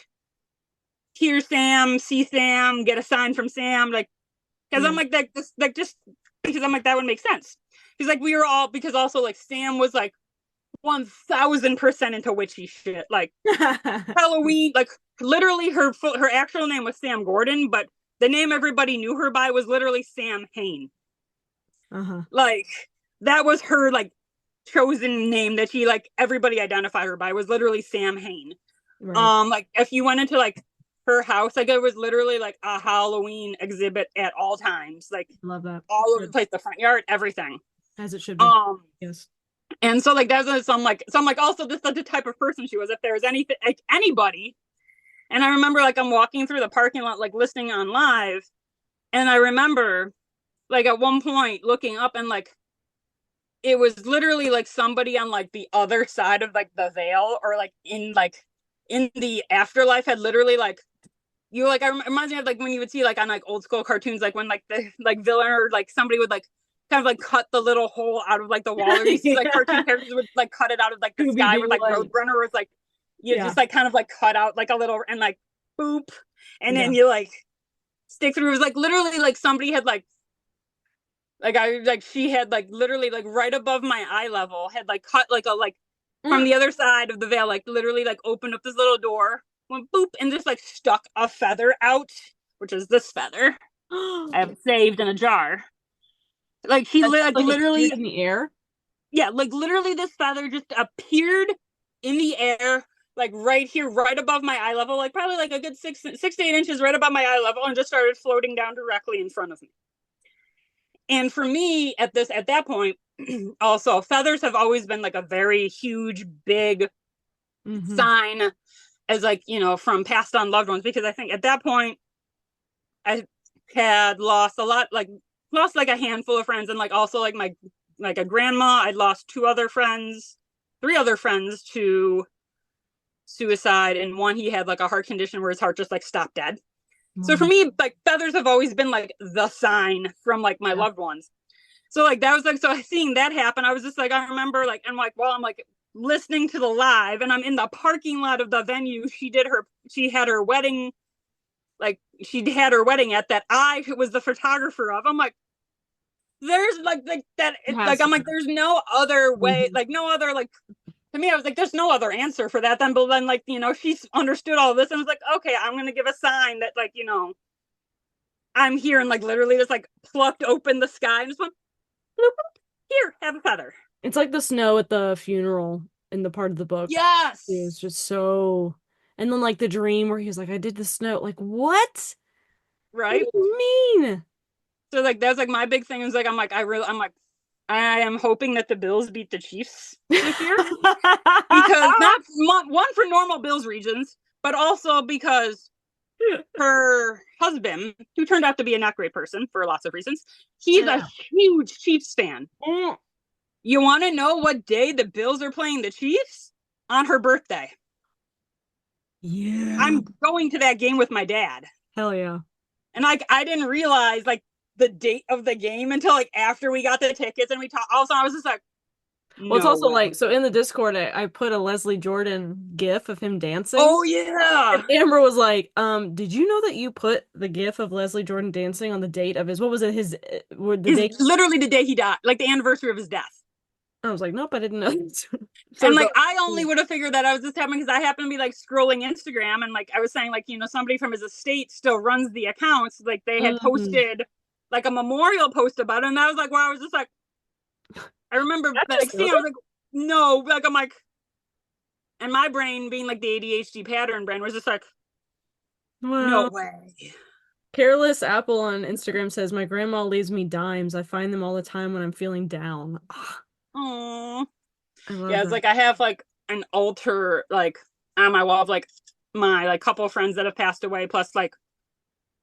hear Sam, see Sam, get a sign from Sam, like because I'm like just because I'm like that would make sense. Because like we were all, because also like Sam was like 1000% into witchy shit. Like Halloween, like literally her actual name was Sam Gordon, but the name everybody knew her by was literally Sam Hain. Like that was her like chosen name that she like everybody identified her by was literally Sam Hain. Right. Like if you went into like her house, like it was literally like a Halloween exhibit at all times, like Love that. all over the place, the front yard, everything. As it should be. Yes. And so like that's some like so I'm like also this is the type of person she was. If there was anything like anybody, and I remember like I'm walking through the parking lot like listening on live, and I remember like at one point looking up and like it was literally like somebody on like the other side of like the veil or like in the afterlife had literally like you like it reminds me of like when you would see like on like old school cartoons like when like the like villain or like somebody would like kind of like cut the little hole out of like the wall or you see like cartoon characters would like cut it out of like the sky with like Roadrunner was like you just like kind of like cut out like a little and like boop and then you like stick through. It was like literally like somebody had like I like she had like literally like right above my eye level had like cut like a like from the other side of the veil like literally like opened up this little door, went boop and just like stuck a feather out, which is this feather. I have it saved in a jar. Like she like literally in the air. Yeah, like literally this feather just appeared in the air, like right here, right above my eye level, like probably like a good 6 to 8 inches right above my eye level, and just started floating down directly in front of me. And for me, at that point, also feathers have always been like a very huge, big sign, as like from passed on loved ones. Because I think at that point, I had lost a lot, like a handful of friends, and like also like my like a grandma. I'd lost 3 other friends to suicide, and one he had like a heart condition where his heart just like stopped dead. So for me, like feathers have always been like the sign from like my loved ones. So like that was like so seeing that happen, I was just like I remember like I'm like well I'm like listening to the live and I'm in the parking lot of the venue she had her wedding, like she had her wedding at that I was the photographer of. I'm like there's like that like I'm like there's no other way, like no other like to me I was like there's no other answer for that then, but then like she's understood all this and was like okay I'm gonna give a sign that like I'm here, and like literally just like plucked open the sky and just went bloop, bloop, here have a feather. It's like the snow at the funeral in the part of the book. Yes, it's just so. And then like the dream where he's like I did the snow, like what right, what do you mean? So like that's like my big thing is like I'm like I am hoping that the Bills beat the Chiefs this year because not one for normal Bills reasons, but also because her husband, who turned out to be a not great person for lots of reasons, he's a huge Chiefs fan. You want to know what day the Bills are playing the Chiefs? On her birthday. Yeah, I'm going to that game with my dad. Hell yeah. And like I didn't realize like the date of the game until like after we got the tickets and we talked. Also, I was just like, well, it's also like so in the Discord I put a Leslie Jordan gif of him dancing. Oh yeah. And Amber was like, did you know that you put the gif of Leslie Jordan dancing on the date of his date? Literally the day he died, like the anniversary of his death. I was like, nope, I didn't know. So and like I only would have figured that I was just happening because I happened to be like scrolling Instagram and like I was saying like somebody from his estate still runs the accounts, like they had posted like a memorial post about it, and I was like I was just like I remember like seeing I was like no, like I'm like, and my brain being like the ADHD pattern brain was just like no way. Careless Apple on Instagram says my grandma leaves me dimes. I find them all the time when I'm feeling down. Oh yeah, it's like I have like an altar like on my wall of like my like couple of friends that have passed away, plus like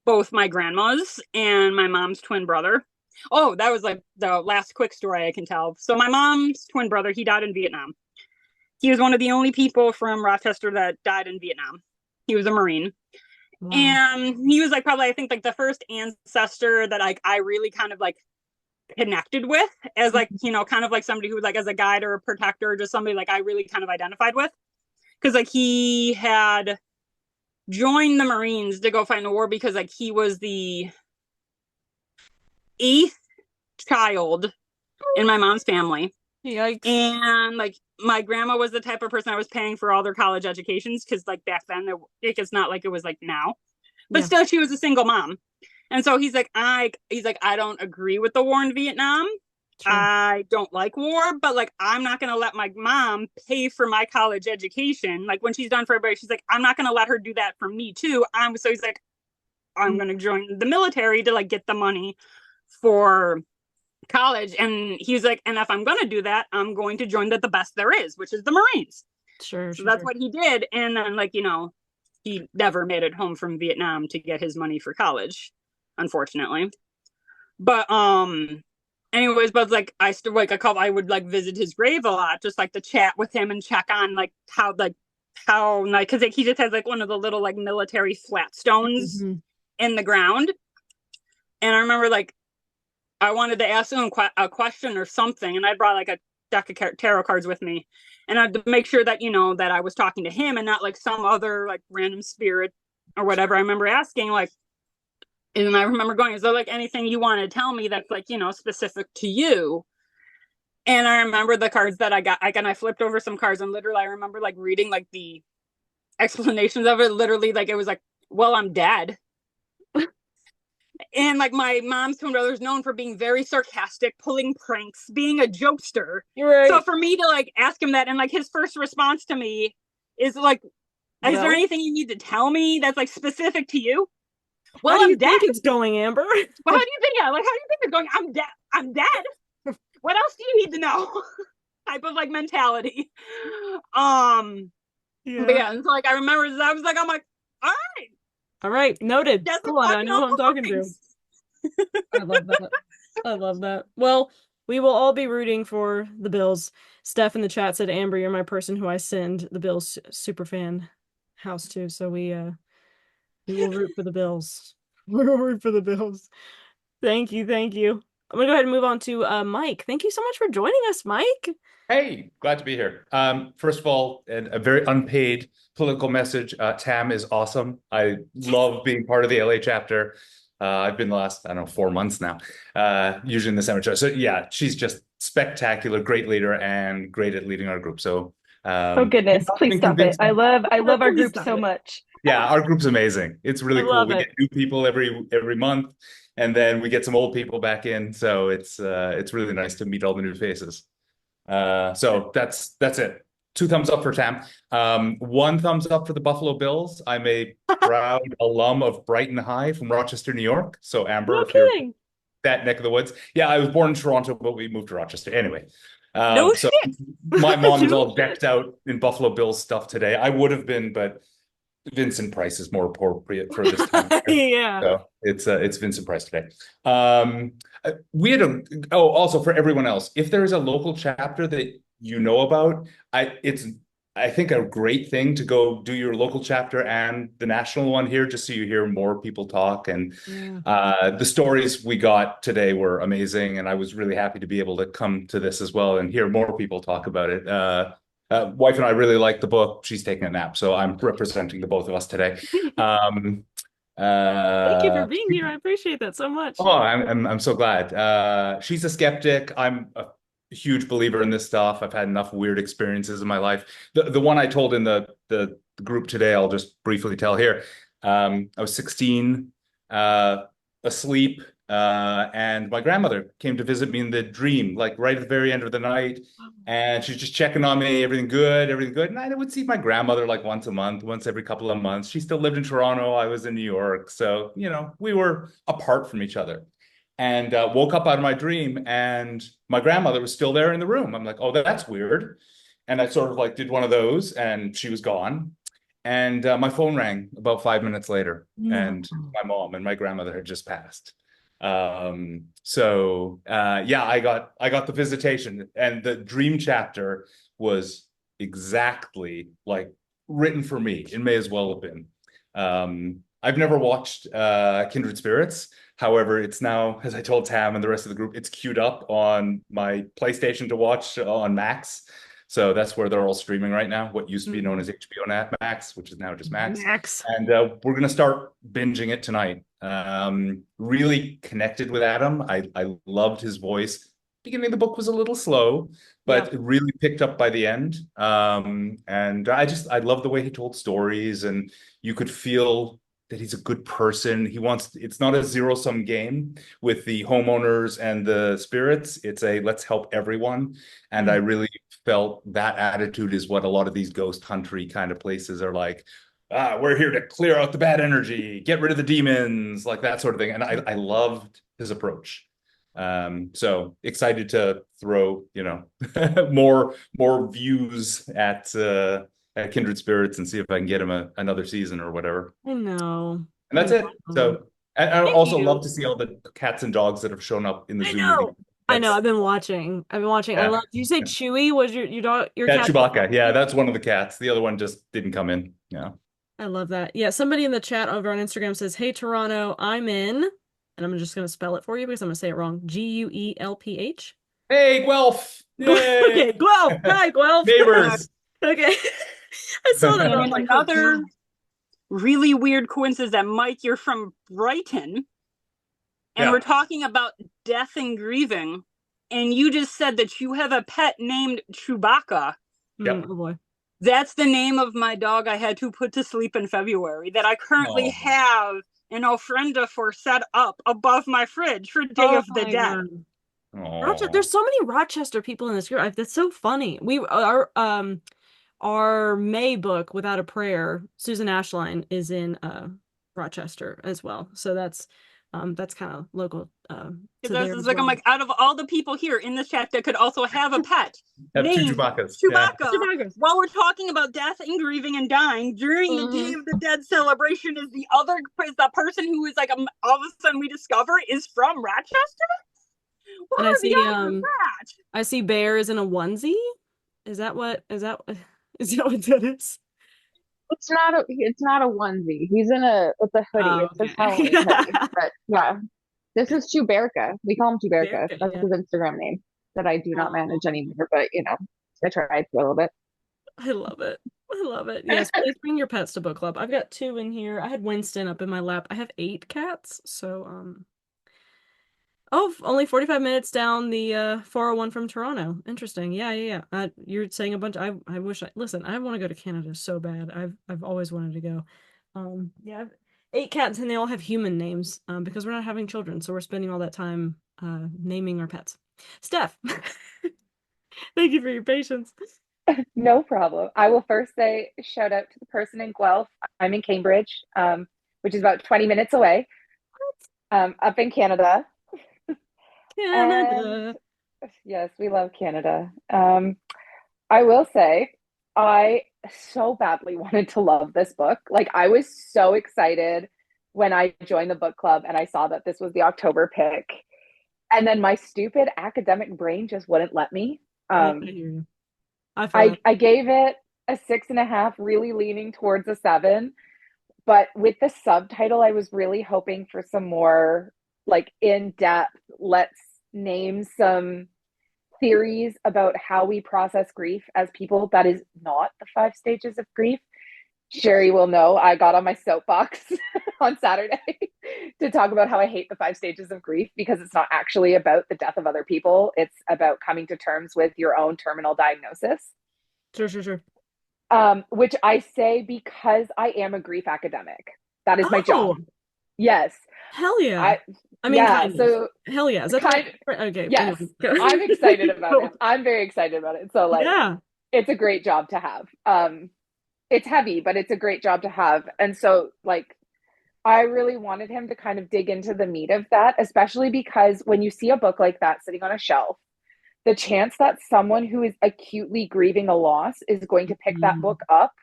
both my grandmas and my mom's twin brother. Oh, that was like the last quick story I can tell. So my mom's twin brother, he died in Vietnam. He was one of the only people from Rochester that died in Vietnam. He was a Marine. Wow. And he was like probably I think like the first ancestor that like I really kind of like connected with as like kind of like somebody who like as a guide or a protector or just somebody like I really kind of identified with, because like he had joined the Marines to go fight in the war because like he was the 8th child in my mom's family. Yikes. And like my grandma was the type of person I was paying for all their college educations, because like back then it's not like it was like now, but Yeah. still she was a single mom. And so he's like, I don't agree with the war in Vietnam. Sure. I don't like war, but like I'm not gonna let my mom pay for my college education. Like when she's done for everybody, she's like, I'm not gonna let her do that for me too. So he's like, I'm gonna join the military to like get the money for college. And he's like, and if I'm gonna do that, I'm going to join the best there is, which is the Marines. Sure. So Sure, that's sure. what he did. And then like, you know, he never made it home from Vietnam to get his money for college, unfortunately. But anyways, but like I still like I would like visit his grave a lot, just like to chat with him and check on like how like because like, he just has like one of the little like military flat stones Mhm. in the ground. And I remember like I wanted to ask him a question or something, and I brought like a deck of tarot cards with me, and I had to make sure that, you know, that I was talking to him and not like some other like random spirit or whatever. I remember asking like, and I remember going, is there like anything you want to tell me that's like, you know, specific to you? And I remember the cards that I got, and I flipped over some cards, and literally I remember like reading like the explanations of it. Literally, like it was like, well, I'm dead. And like my mom's twin brother is known for being very sarcastic, pulling pranks, being a jokester. You're right. So for me to like ask him that, and like his first response to me is like, is there anything you need to tell me that's like specific to you? Well, how do you I'm dead. think it's going, Amber? Well, how do you think? Yeah, like how do you think it's going? I'm dead. I'm dead. What else do you need to know? Type of like mentality. Yeah. But yeah, and so like I remember I was like, I'm like, All right, noted. that's Cool, I know who I'm talking to. I love that. I love that. Well, we will all be rooting for the Bills. Steph in the chat said, Amber, you're my person who I send the Bills super fan house to. So we will root for the Bills. We'll root for the Bills. Thank you, thank you. I'm gonna go ahead and move on to Mike. Thank you so much for joining us, Mike. Hey, glad to be here. First of all, a very unpaid political message. Tam is awesome. I love being part of the LA chapter. I've been the last, I don't know, 4 months now, usually in the cemetery. So yeah, she's just spectacular, great leader, and great at leading our group. So Oh goodness, please stop it. I love our Please group stop so it. much. Yeah, our group's amazing. It's really I cool. love We it. get new people every month, and then we get some old people back in. So it's really nice to meet all the new faces. So that's it. 2 thumbs up for Tam. 1 thumbs up for the Buffalo Bills. I'm a proud alum of Brighton High from Rochester, New York. So Amber, No if you're kidding. that neck of the woods. Yeah, I was born in Toronto, but we moved to Rochester. Anyway. No So shit. my mom is No all decked out in Buffalo Bills stuff today. I would have been, but Vincent Price is more appropriate for this time of year. Yeah. So it's Vincent Price today. We had also for everyone else, if there is a local chapter that you know about, I think a great thing to go do your local chapter and the national one here, just so you hear more people talk. And the stories we got today were amazing, and I was really happy to be able to come to this as well and hear more people talk about it. Wife and I really like the book. She's taking a nap, so I'm representing the both of us today. Thank you for being here. I appreciate that so much. Oh, I'm so glad. She's a skeptic. I'm a huge believer in this stuff. I've had enough weird experiences in my life. The one I told in the group today, I'll just briefly tell here. I was 16, asleep, and my grandmother came to visit me in the dream, like right at the very end of the night. And she's just checking on me, everything good, everything good. And I would see my grandmother like once a month, once every couple of months. She still lived in Toronto. I was in New York. So, we were apart from each other. And woke up out of my dream, and my grandmother was still there in the room. I'm like, oh, that's weird. And I sort of like did one of those, and she was gone. And my phone rang about 5 minutes later, and my mom and my grandmother had just passed. Yeah, I got the visitation, and the dream chapter was exactly like written for me. It may as well have been. I've never watched Kindred Spirits. However, it's now, as I told Tam and the rest of the group, it's queued up on my PlayStation to watch on Max. So that's where they're all streaming right now, what used to be known as HBO Max, which is now just Max. And we're going to start binging it tonight. Really connected with Adam. I loved his voice. beginning of the book was a little slow, but it really picked up by the end. And I love the way he told stories, and you could feel that he's a good person. It's not a zero-sum game with the homeowners and the spirits. It's a let's help everyone. And I really felt that attitude is what a lot of these ghost huntry kind of places are like. We're here to clear out the bad energy, get rid of the demons, like that sort of thing. And I loved his approach. So excited to throw, more views at Kindred Spirits and see if I can get him another season or whatever. I know. And that's it. So I Thank also you. love to see all the cats and dogs that have shown up in the I Zoom know. meeting. I know. I've been watching. I Yeah. love. Did you say Chewy was your dog? Your Yeah, cat? Chewbacca. Yeah, that's one of the cats. The other one just didn't come in. Yeah. I love that. Yeah, somebody in the chat over on Instagram says, "Hey Toronto, I'm in," and I'm just gonna spell it for you because I'm gonna say it wrong. Guelph. Hey, Guelph. Yay. Okay, Guelph. Hi, Guelph. Neighbors. Okay. I saw that. And another really weird coincidence that Mike, you're from Brighton, and we're talking about death and grieving, and you just said that you have a pet named Chewbacca. Yep. Oh boy. That's the name of my dog I had to put to sleep in February that I currently have an ofrenda for set up above my fridge for Day of the Dead. There's so many Rochester people in this group. That's so funny. Our May book, Without a Prayer, Susan Ashline is in Rochester as well. So that's kind of local. I'm like, out of all the people here in this chat that could also have a pet named two Chewbaccas. Chewbacca, while we're talking about death and grieving and dying during the Day of the Dead celebration, is the person who is like all of a sudden we discover is from Rochester. And I see Bear is in a onesie. Is that what that is? It's not a onesie. He's in it's a hoodie. It's his Halloween hoodie. But yeah. This is Chewbacca. We call him Chewbacca. That's his Instagram name that I do not manage anymore, but I tried for a little bit. I love it. I love it. Yes, please bring your pets to book club. I've got 2 in here. I had Winston up in my lap. I have 8 cats, so only 45 minutes down the 401 from Toronto. Interesting. Yeah. You're saying a bunch. I wish listen, I want to go to Canada so bad. I've always wanted to go. I have 8 cats and they all have human names because we're not having children, so we're spending all that time naming our pets. Steph, thank you for your patience. No problem. I will first say shout out to the person in Guelph. I'm in Cambridge, which is about 20 minutes away, up in Canada. Canada. And, yes, we love Canada. I will say I so badly wanted to love this book. Like, I was so excited when I joined the book club and I saw that this was the October pick. And then my stupid academic brain just wouldn't let me. I hear you. I gave it a 6.5, really leaning towards a 7. But with the subtitle, I was really hoping for some more like in-depth, let's name some theories about how we process grief as people. That is not the 5 stages of grief. Sherry will know I got on my soapbox on Saturday to talk about how I hate the 5 stages of grief because it's not actually about the death of other people. It's about coming to terms with your own terminal diagnosis. Sure. Which I say because I am a grief academic. That is my job. Yes. Hell yeah. So hell yeah. Is that okay? Yes. I'm excited about it. I'm very excited about it. So it's a great job to have. It's heavy, but it's a great job to have. And so I really wanted him to kind of dig into the meat of that, especially because when you see a book like that sitting on a shelf, the chance that someone who is acutely grieving a loss is going to pick that book up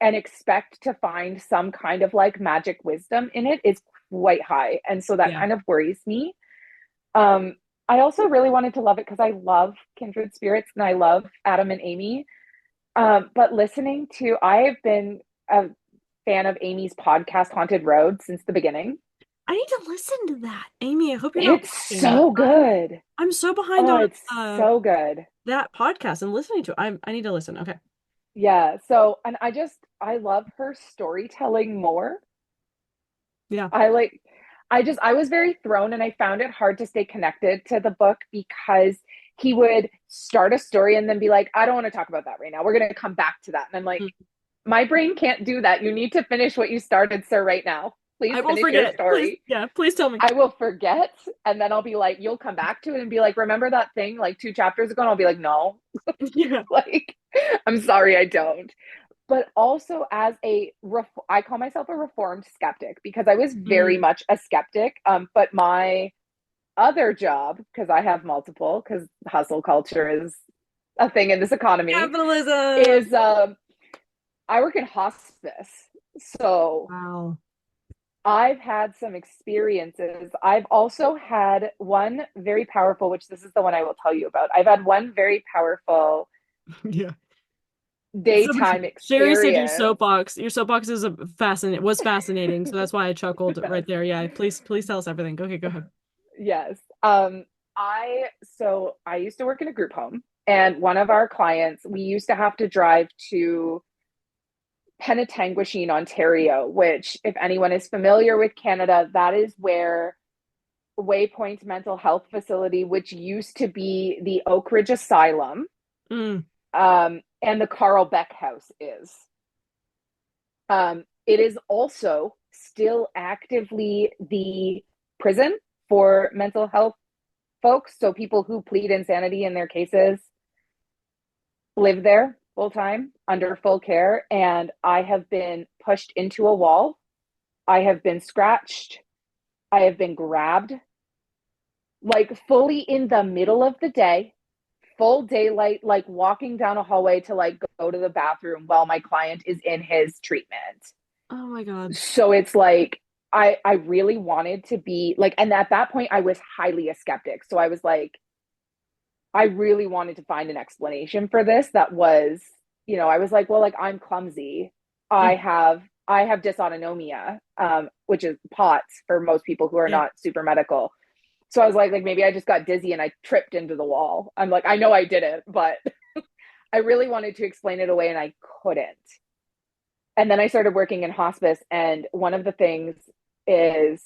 and expect to find some kind of magic wisdom in it is quite high. And so that kind of worries me. I also really wanted to love it because I love Kindred Spirits and I love Adam and Amy. But I have been a fan of Amy's podcast, Haunted Road, since the beginning. I need to listen to that. Amy, I hope you're It's so good. I'm so behind on it's so good. That podcast and listening to it. I need to listen. Okay. Yeah. So, and I love her storytelling more. Yeah. I was very thrown, and I found it hard to stay connected to the book because he would start a story and then be like, I don't want to talk about that right now. We're going to come back to that. And I'm like, my brain can't do that. You need to finish what you started, sir, right now. Please finish your story. Please tell me. I will forget. And then I'll be like, you'll come back to it and be like, remember that thing like 2 chapters ago? And I'll be like, no. Like, I'm sorry, I don't. But also as I call myself a reformed skeptic because I was very much a skeptic. But my other job, because I have multiple, because hustle culture is a thing in this economy. Capitalism is I work in hospice. So wow. I've had some experiences. I've also had one very powerful, which this is the one I will tell you about. I've had one very powerful daytime experience. Sherry said your soapbox. Your soapbox is was fascinating. So that's why I chuckled right there. Yeah, please tell us everything. Okay, go ahead. Yes. I used to work in a group home, and one of our clients, we used to have to drive to Penetanguishene, Ontario, which, if anyone is familiar with Canada, that is where Waypoint Mental Health Facility, which used to be the Oak Ridge Asylum, and the Carl Beck House is. It is also still actively the prison for mental health folks. So people who plead insanity in their cases live there full time under full care. And I have been pushed into a wall. I have been scratched. I have been grabbed, like fully in the middle of the day, full daylight, like walking down a hallway to like go to the bathroom while my client is in his treatment. Oh my God. So it's like, I really wanted to be like, and at that point I was highly a skeptic. So I was like, I really wanted to find an explanation for this that was, I was like, well, like I'm clumsy. I have dysautonomia, which is POTS for most people who are not super medical. So I was like maybe I just got dizzy and I tripped into the wall. I'm like, I know I didn't, but I really wanted to explain it away and I couldn't. And then I started working in hospice, and one of the things is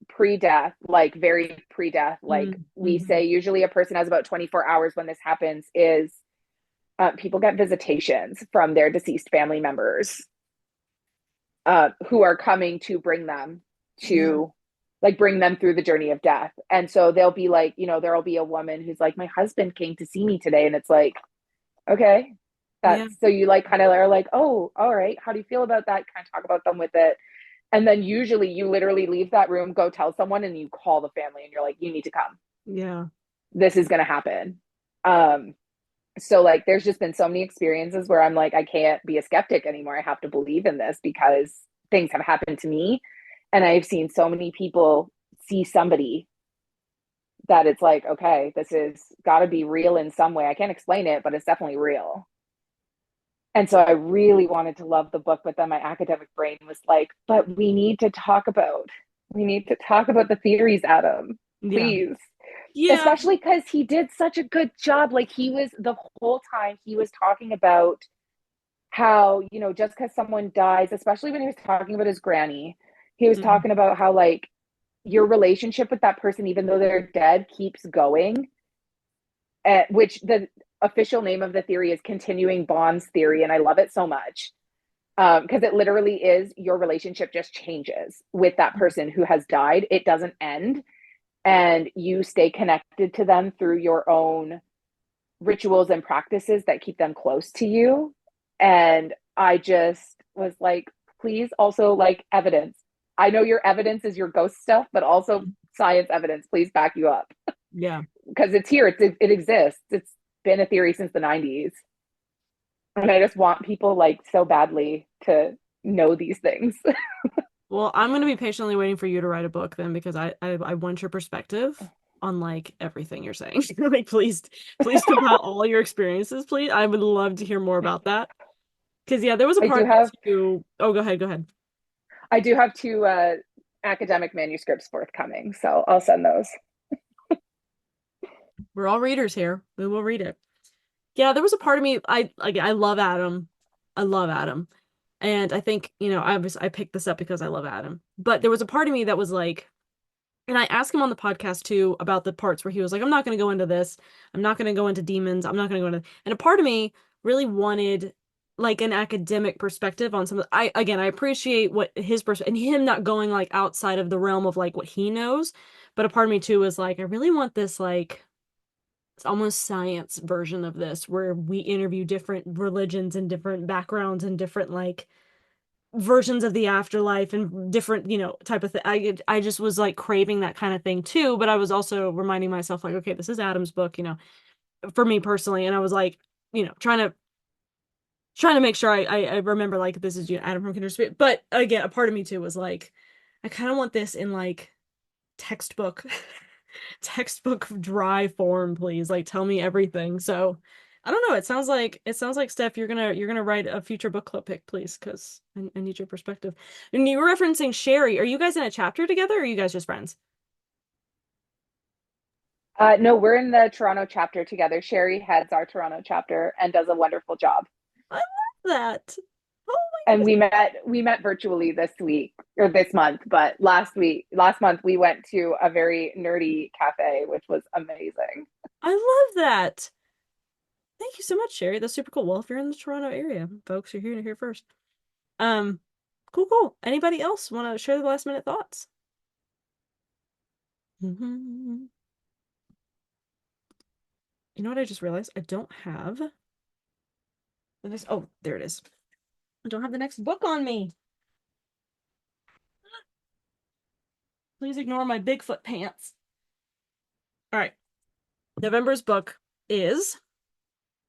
pre-death, like very pre-death, like we say usually a person has about 24 hours when this happens, is people get visitations from their deceased family members who are coming to bring them to like bring them through the journey of death. And so they'll be like, there'll be a woman who's like, my husband came to see me today. And it's like, okay, so you like kind of are like, oh, all right, how do you feel about that? Kind of talk about them with it. And then usually you literally leave that room, go tell someone, and you call the family and you're like, you need to come. Yeah. This is going to happen. So like, there's just been so many experiences where I'm like, I can't be a skeptic anymore. I have to believe in this because things have happened to me. And I've seen so many people see somebody that it's like, okay, this is got to be real in some way. I can't explain it, but it's definitely real. And so I really wanted to love the book, but then my academic brain was like, but we need to talk about the theories, Adam, please. Yeah. Especially because he did such a good job. Like the whole time he was talking about how, just because someone dies, especially when he was talking about his granny, he was talking about how like your relationship with that person, even though they're dead, keeps going. Which the official name of the theory is continuing bonds theory. And I love it so much because it literally is your relationship just changes with that person who has died. It doesn't end. And you stay connected to them through your own rituals and practices that keep them close to you. And I just was like, please also like evidence. I know your evidence is your ghost stuff, but also science evidence. Please back you up. Yeah. Because it's here. It exists. It's been a theory since the 90s. And I just want people like so badly to know these things. Well, I'm going to be patiently waiting for you to write a book then, because I want your perspective on like everything you're saying. Like, please compile all your experiences, please. I would love to hear more about that. Because there was a part too. Oh, go ahead. I do have 2 academic manuscripts forthcoming, so I'll send those. We're all readers here. We will read it. Yeah, there was a part of me, I love Adam. I love Adam. And I think, I picked this up because I love Adam. But there was a part of me that was like, And I asked him on the podcast too about the parts where he was like, I'm not going to go into this. I'm not going to go into demons. I'm not going to go into, and a part of me really wanted like an academic perspective on some of I appreciate what his and him not going like outside of the realm of like what he knows. But a part of me too was like, I really want this like, it's almost science version of this where we interview different religions and different backgrounds and different like versions of the afterlife and different, type of thing. I just was like craving that kind of thing too, but I was also reminding myself like, okay, this is Adam's book, for me personally, and I was like, trying to make sure I remember like this is Adam from Kindred Spirit. But again, a part of me too was like, I kind of want this in like textbook textbook dry form, please. Like tell me everything. So I don't know. It sounds like Steph, you're gonna write a future book club pick, please, because I need your perspective. And you were referencing Sherry. Are you guys in a chapter together, or are you guys just friends? No, we're in the Toronto chapter together. Sherry heads our Toronto chapter and does a wonderful job. I love that. Oh my And goodness. we met virtually this week or this month, but last month we went to a very nerdy cafe, which was amazing. I love that. Thank you so much, Sherry. That's super cool. Well, if you're in the Toronto area, folks, you're here to hear first. Um, cool. Anybody else want to share the last minute thoughts? You know what I just realized? I don't have the next. Oh, there it is. I don't have the next book on me. Please ignore my Bigfoot pants. All right. November's book is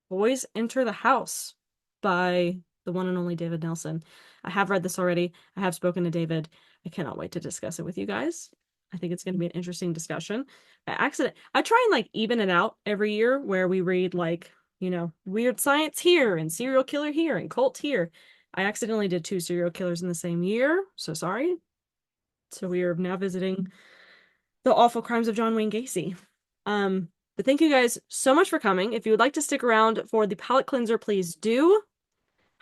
Boys Enter the House by the one and only David Nelson. I have read this already. I have spoken to David. I cannot wait to discuss it with you guys. I think it's going to be an interesting discussion. I try and like even it out every year where we read like, weird science here and serial killer here and cult here. I accidentally did 2 serial killers in the same year. So sorry. So we are now visiting the awful crimes of John Wayne Gacy. But thank you guys so much for coming. If you would like to stick around for the palate cleanser, please do.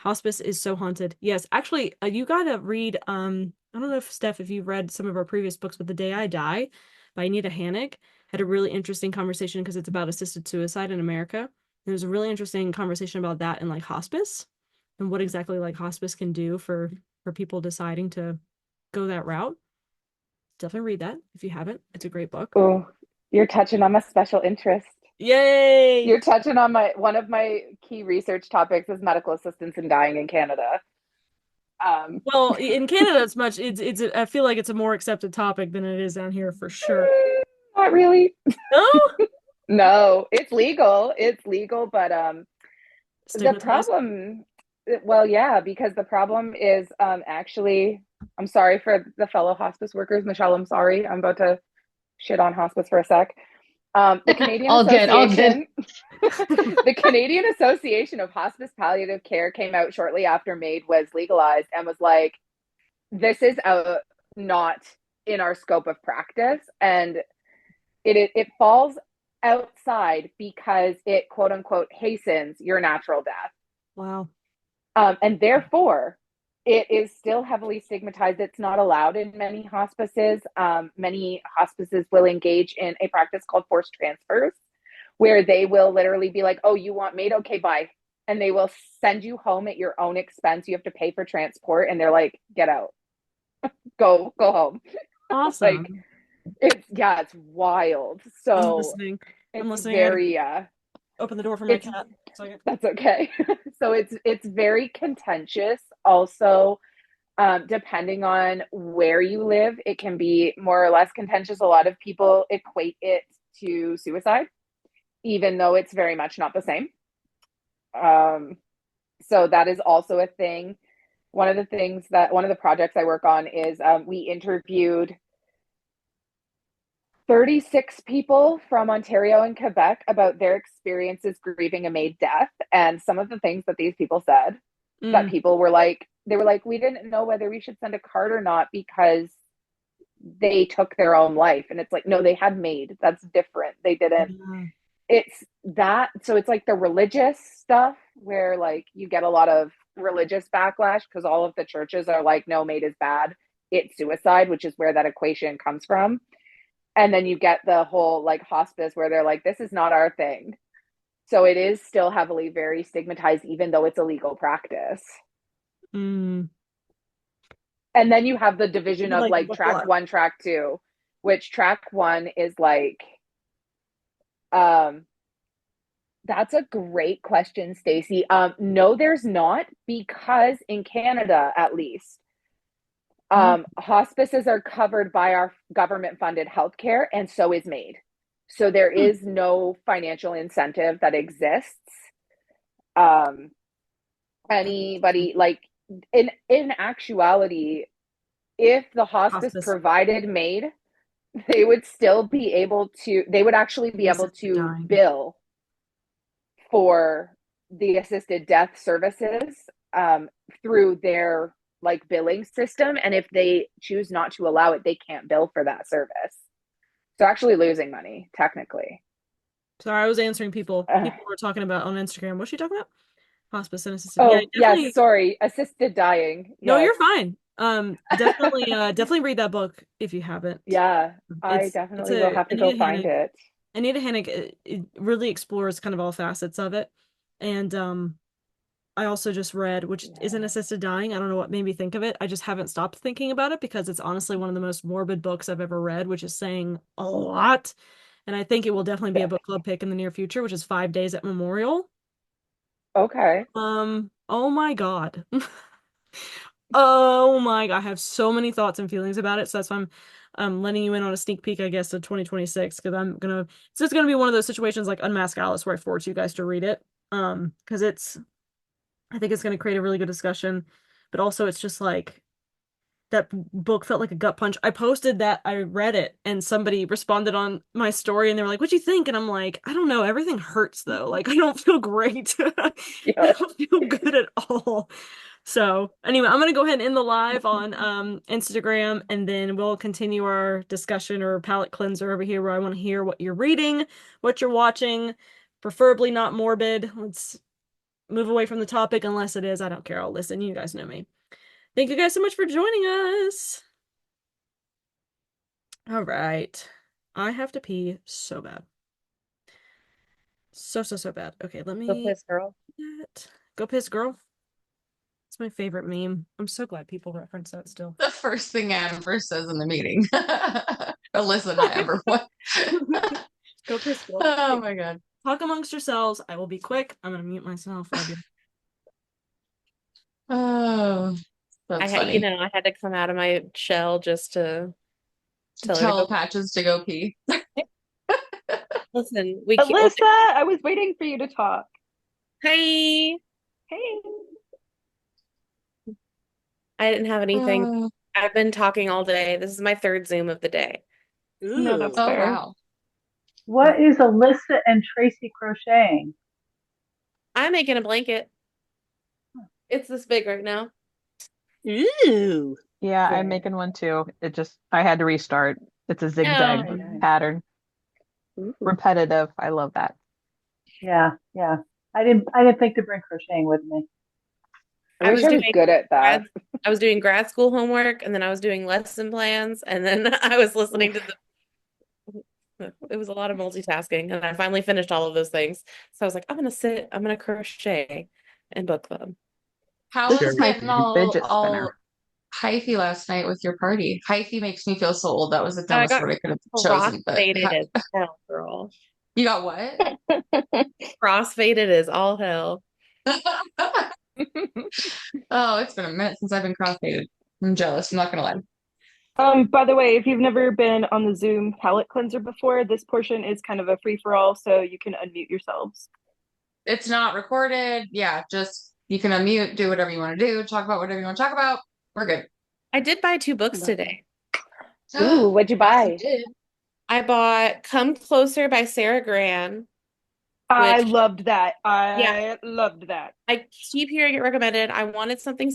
Hospice is so haunted. Yes, actually, you gotta read, I don't know if Steph, if you've read some of our previous books, but The Day I Die by Anita Hannick had a really interesting conversation because it's about assisted suicide in America. There's a really interesting conversation about that and like hospice and what exactly like hospice can do for people deciding to go that route. Definitely read that if you haven't. It's a great book. Oh, you're touching on my special interest. Yay! You're touching on one of my key research topics is medical assistance in dying in Canada. Well, in Canada, it's I feel like it's a more accepted topic than it is down here for sure. Not really. No? No, it's legal. It's legal, but the problem, well, yeah, because the problem is actually, I'm sorry for the fellow hospice workers, Michelle, I'm sorry. I'm about to shit on hospice for a sec. The Canadian Association, the Canadian Association of Hospice Palliative Care came out shortly after MAID was legalized and was like, this is not in our scope of practice, and it falls outside because it quote unquote hastens your natural death. Wow. And therefore, it is still heavily stigmatized. It's not allowed in many hospices. Many hospices will engage in a practice called forced transfers, where they will literally be like, oh, you want MAID? Okay, bye. And they will send you home at your own expense. You have to pay for transport. And they're like, get out. Go home. Awesome. Like, it's wild. So I'm listening. Very open the door for my cat. That's okay. So it's very contentious. Also, depending on where you live, it can be more or less contentious. A lot of people equate it to suicide, even though it's very much not the same. So that is also a thing. One of the projects I work on is we interviewed 36 people from Ontario and Quebec about their experiences grieving a MAID death. And some of the things that these people said that people were like, we didn't know whether we should send a card or not because they took their own life. And it's like, no, they had MAID. That's different. They didn't. It's that. So it's like the religious stuff where like you get a lot of religious backlash because all of the churches are like, no, MAID is bad. It's suicide, which is where that equation comes from. And then you get the whole like hospice where they're like, this is not our thing. So it is still heavily very stigmatized, even though it's a legal practice. Mm. And then you have the division of like track what? 1, track 2, which track 1 is like, that's a great question, Stacey. No, there's not, because in Canada, at least, hospices are covered by our government-funded healthcare, and so is MAID. So there is no financial incentive that exists. Anybody like in actuality, if the hospice provided MAID, they would still be able to. They would actually be able to bill for the assisted death services through their like billing system, and if they choose not to allow it, they can't bill for that service. So actually losing money technically. Sorry, I was answering people. People were talking about on Instagram. What's she talking about? Hospice and assisted. Oh, yes, sorry, assisted dying. No, you're fine. Definitely definitely read that book if you haven't. Yeah, I definitely will have to go find it. Anita Hennig, it really explores kind of all facets of it. And I also just read, which isn't assisted dying. I don't know what made me think of it. I just haven't stopped thinking about it because it's honestly one of the most morbid books I've ever read, which is saying a lot. And I think it will definitely be a book club pick in the near future, which is 5 Days at Memorial. Okay. Oh my God. Oh my God. I have so many thoughts and feelings about it. So that's why I'm letting you in on a sneak peek, I guess, of 2026, because it's just gonna be one of those situations like Unmask Alice where I force you guys to read it. Because I think it's gonna create a really good discussion, but also it's just like that book felt like a gut punch. I posted that I read it and somebody responded on my story and they were like, "What'd you think?" And I'm like, "I don't know. Everything hurts though. Like I don't feel great. I don't feel good at all." So anyway, I'm gonna go ahead and end the live on Instagram, and then we'll continue our discussion or palate cleanser over here where I want to hear what you're reading, what you're watching, preferably not morbid. Let's move away from the topic unless it is. I don't care. I'll listen. You guys know me. Thank you guys so much for joining us. All right. I have to pee so bad. So bad. Okay, let me Go piss, girl. Go piss, girl. It's my favorite meme. I'm so glad people reference that still. The first thing Amber says in the meeting. Alyssa, not Amber. What? Go piss, girl. Oh my God. Talk amongst yourselves. I will be quick. I'm gonna mute myself. Love you. Oh, that's funny. I had to come out of my shell just to tell Patches to go pee. Listen, Alyssa, I was waiting for you to talk. Hey. Hey. I didn't have anything. I've been talking all day. This is my third Zoom of the day. Ooh. No, that's fair. Wow. What is Alyssa and Tracy crocheting? I'm making a blanket. It's this big right now. Ooh. Yeah, I'm making one too. I had to restart. It's a zigzag pattern. Ooh. Repetitive. I love that. Yeah. I didn't think to bring crocheting with me. I wish I was good at that. I was doing grad school homework, and then I was doing lesson plans, and then I was listening to it was a lot of multitasking, and I finally finished all of those things. So I was like, I'm gonna crochet in book club. How was getting all hyphy last night with your party? Hyphy makes me feel so old. That was the dumbest word I could have chosen. But as hell, girl. You got what? Crossfaded as all hell. Oh, it's been a minute since I've been crossfaded. I'm jealous. I'm not gonna lie. By the way, if you've never been on the Zoom palette cleanser before, this portion is kind of a free-for-all, so you can unmute yourselves. It's not recorded. Yeah, just you can unmute, do whatever you want to do, talk about whatever you want to talk about. We're good. I did buy 2 books today. Ooh, what'd you buy? I bought Come Closer by Sarah Gran. I loved that. I loved that. I keep hearing it recommended. I wanted something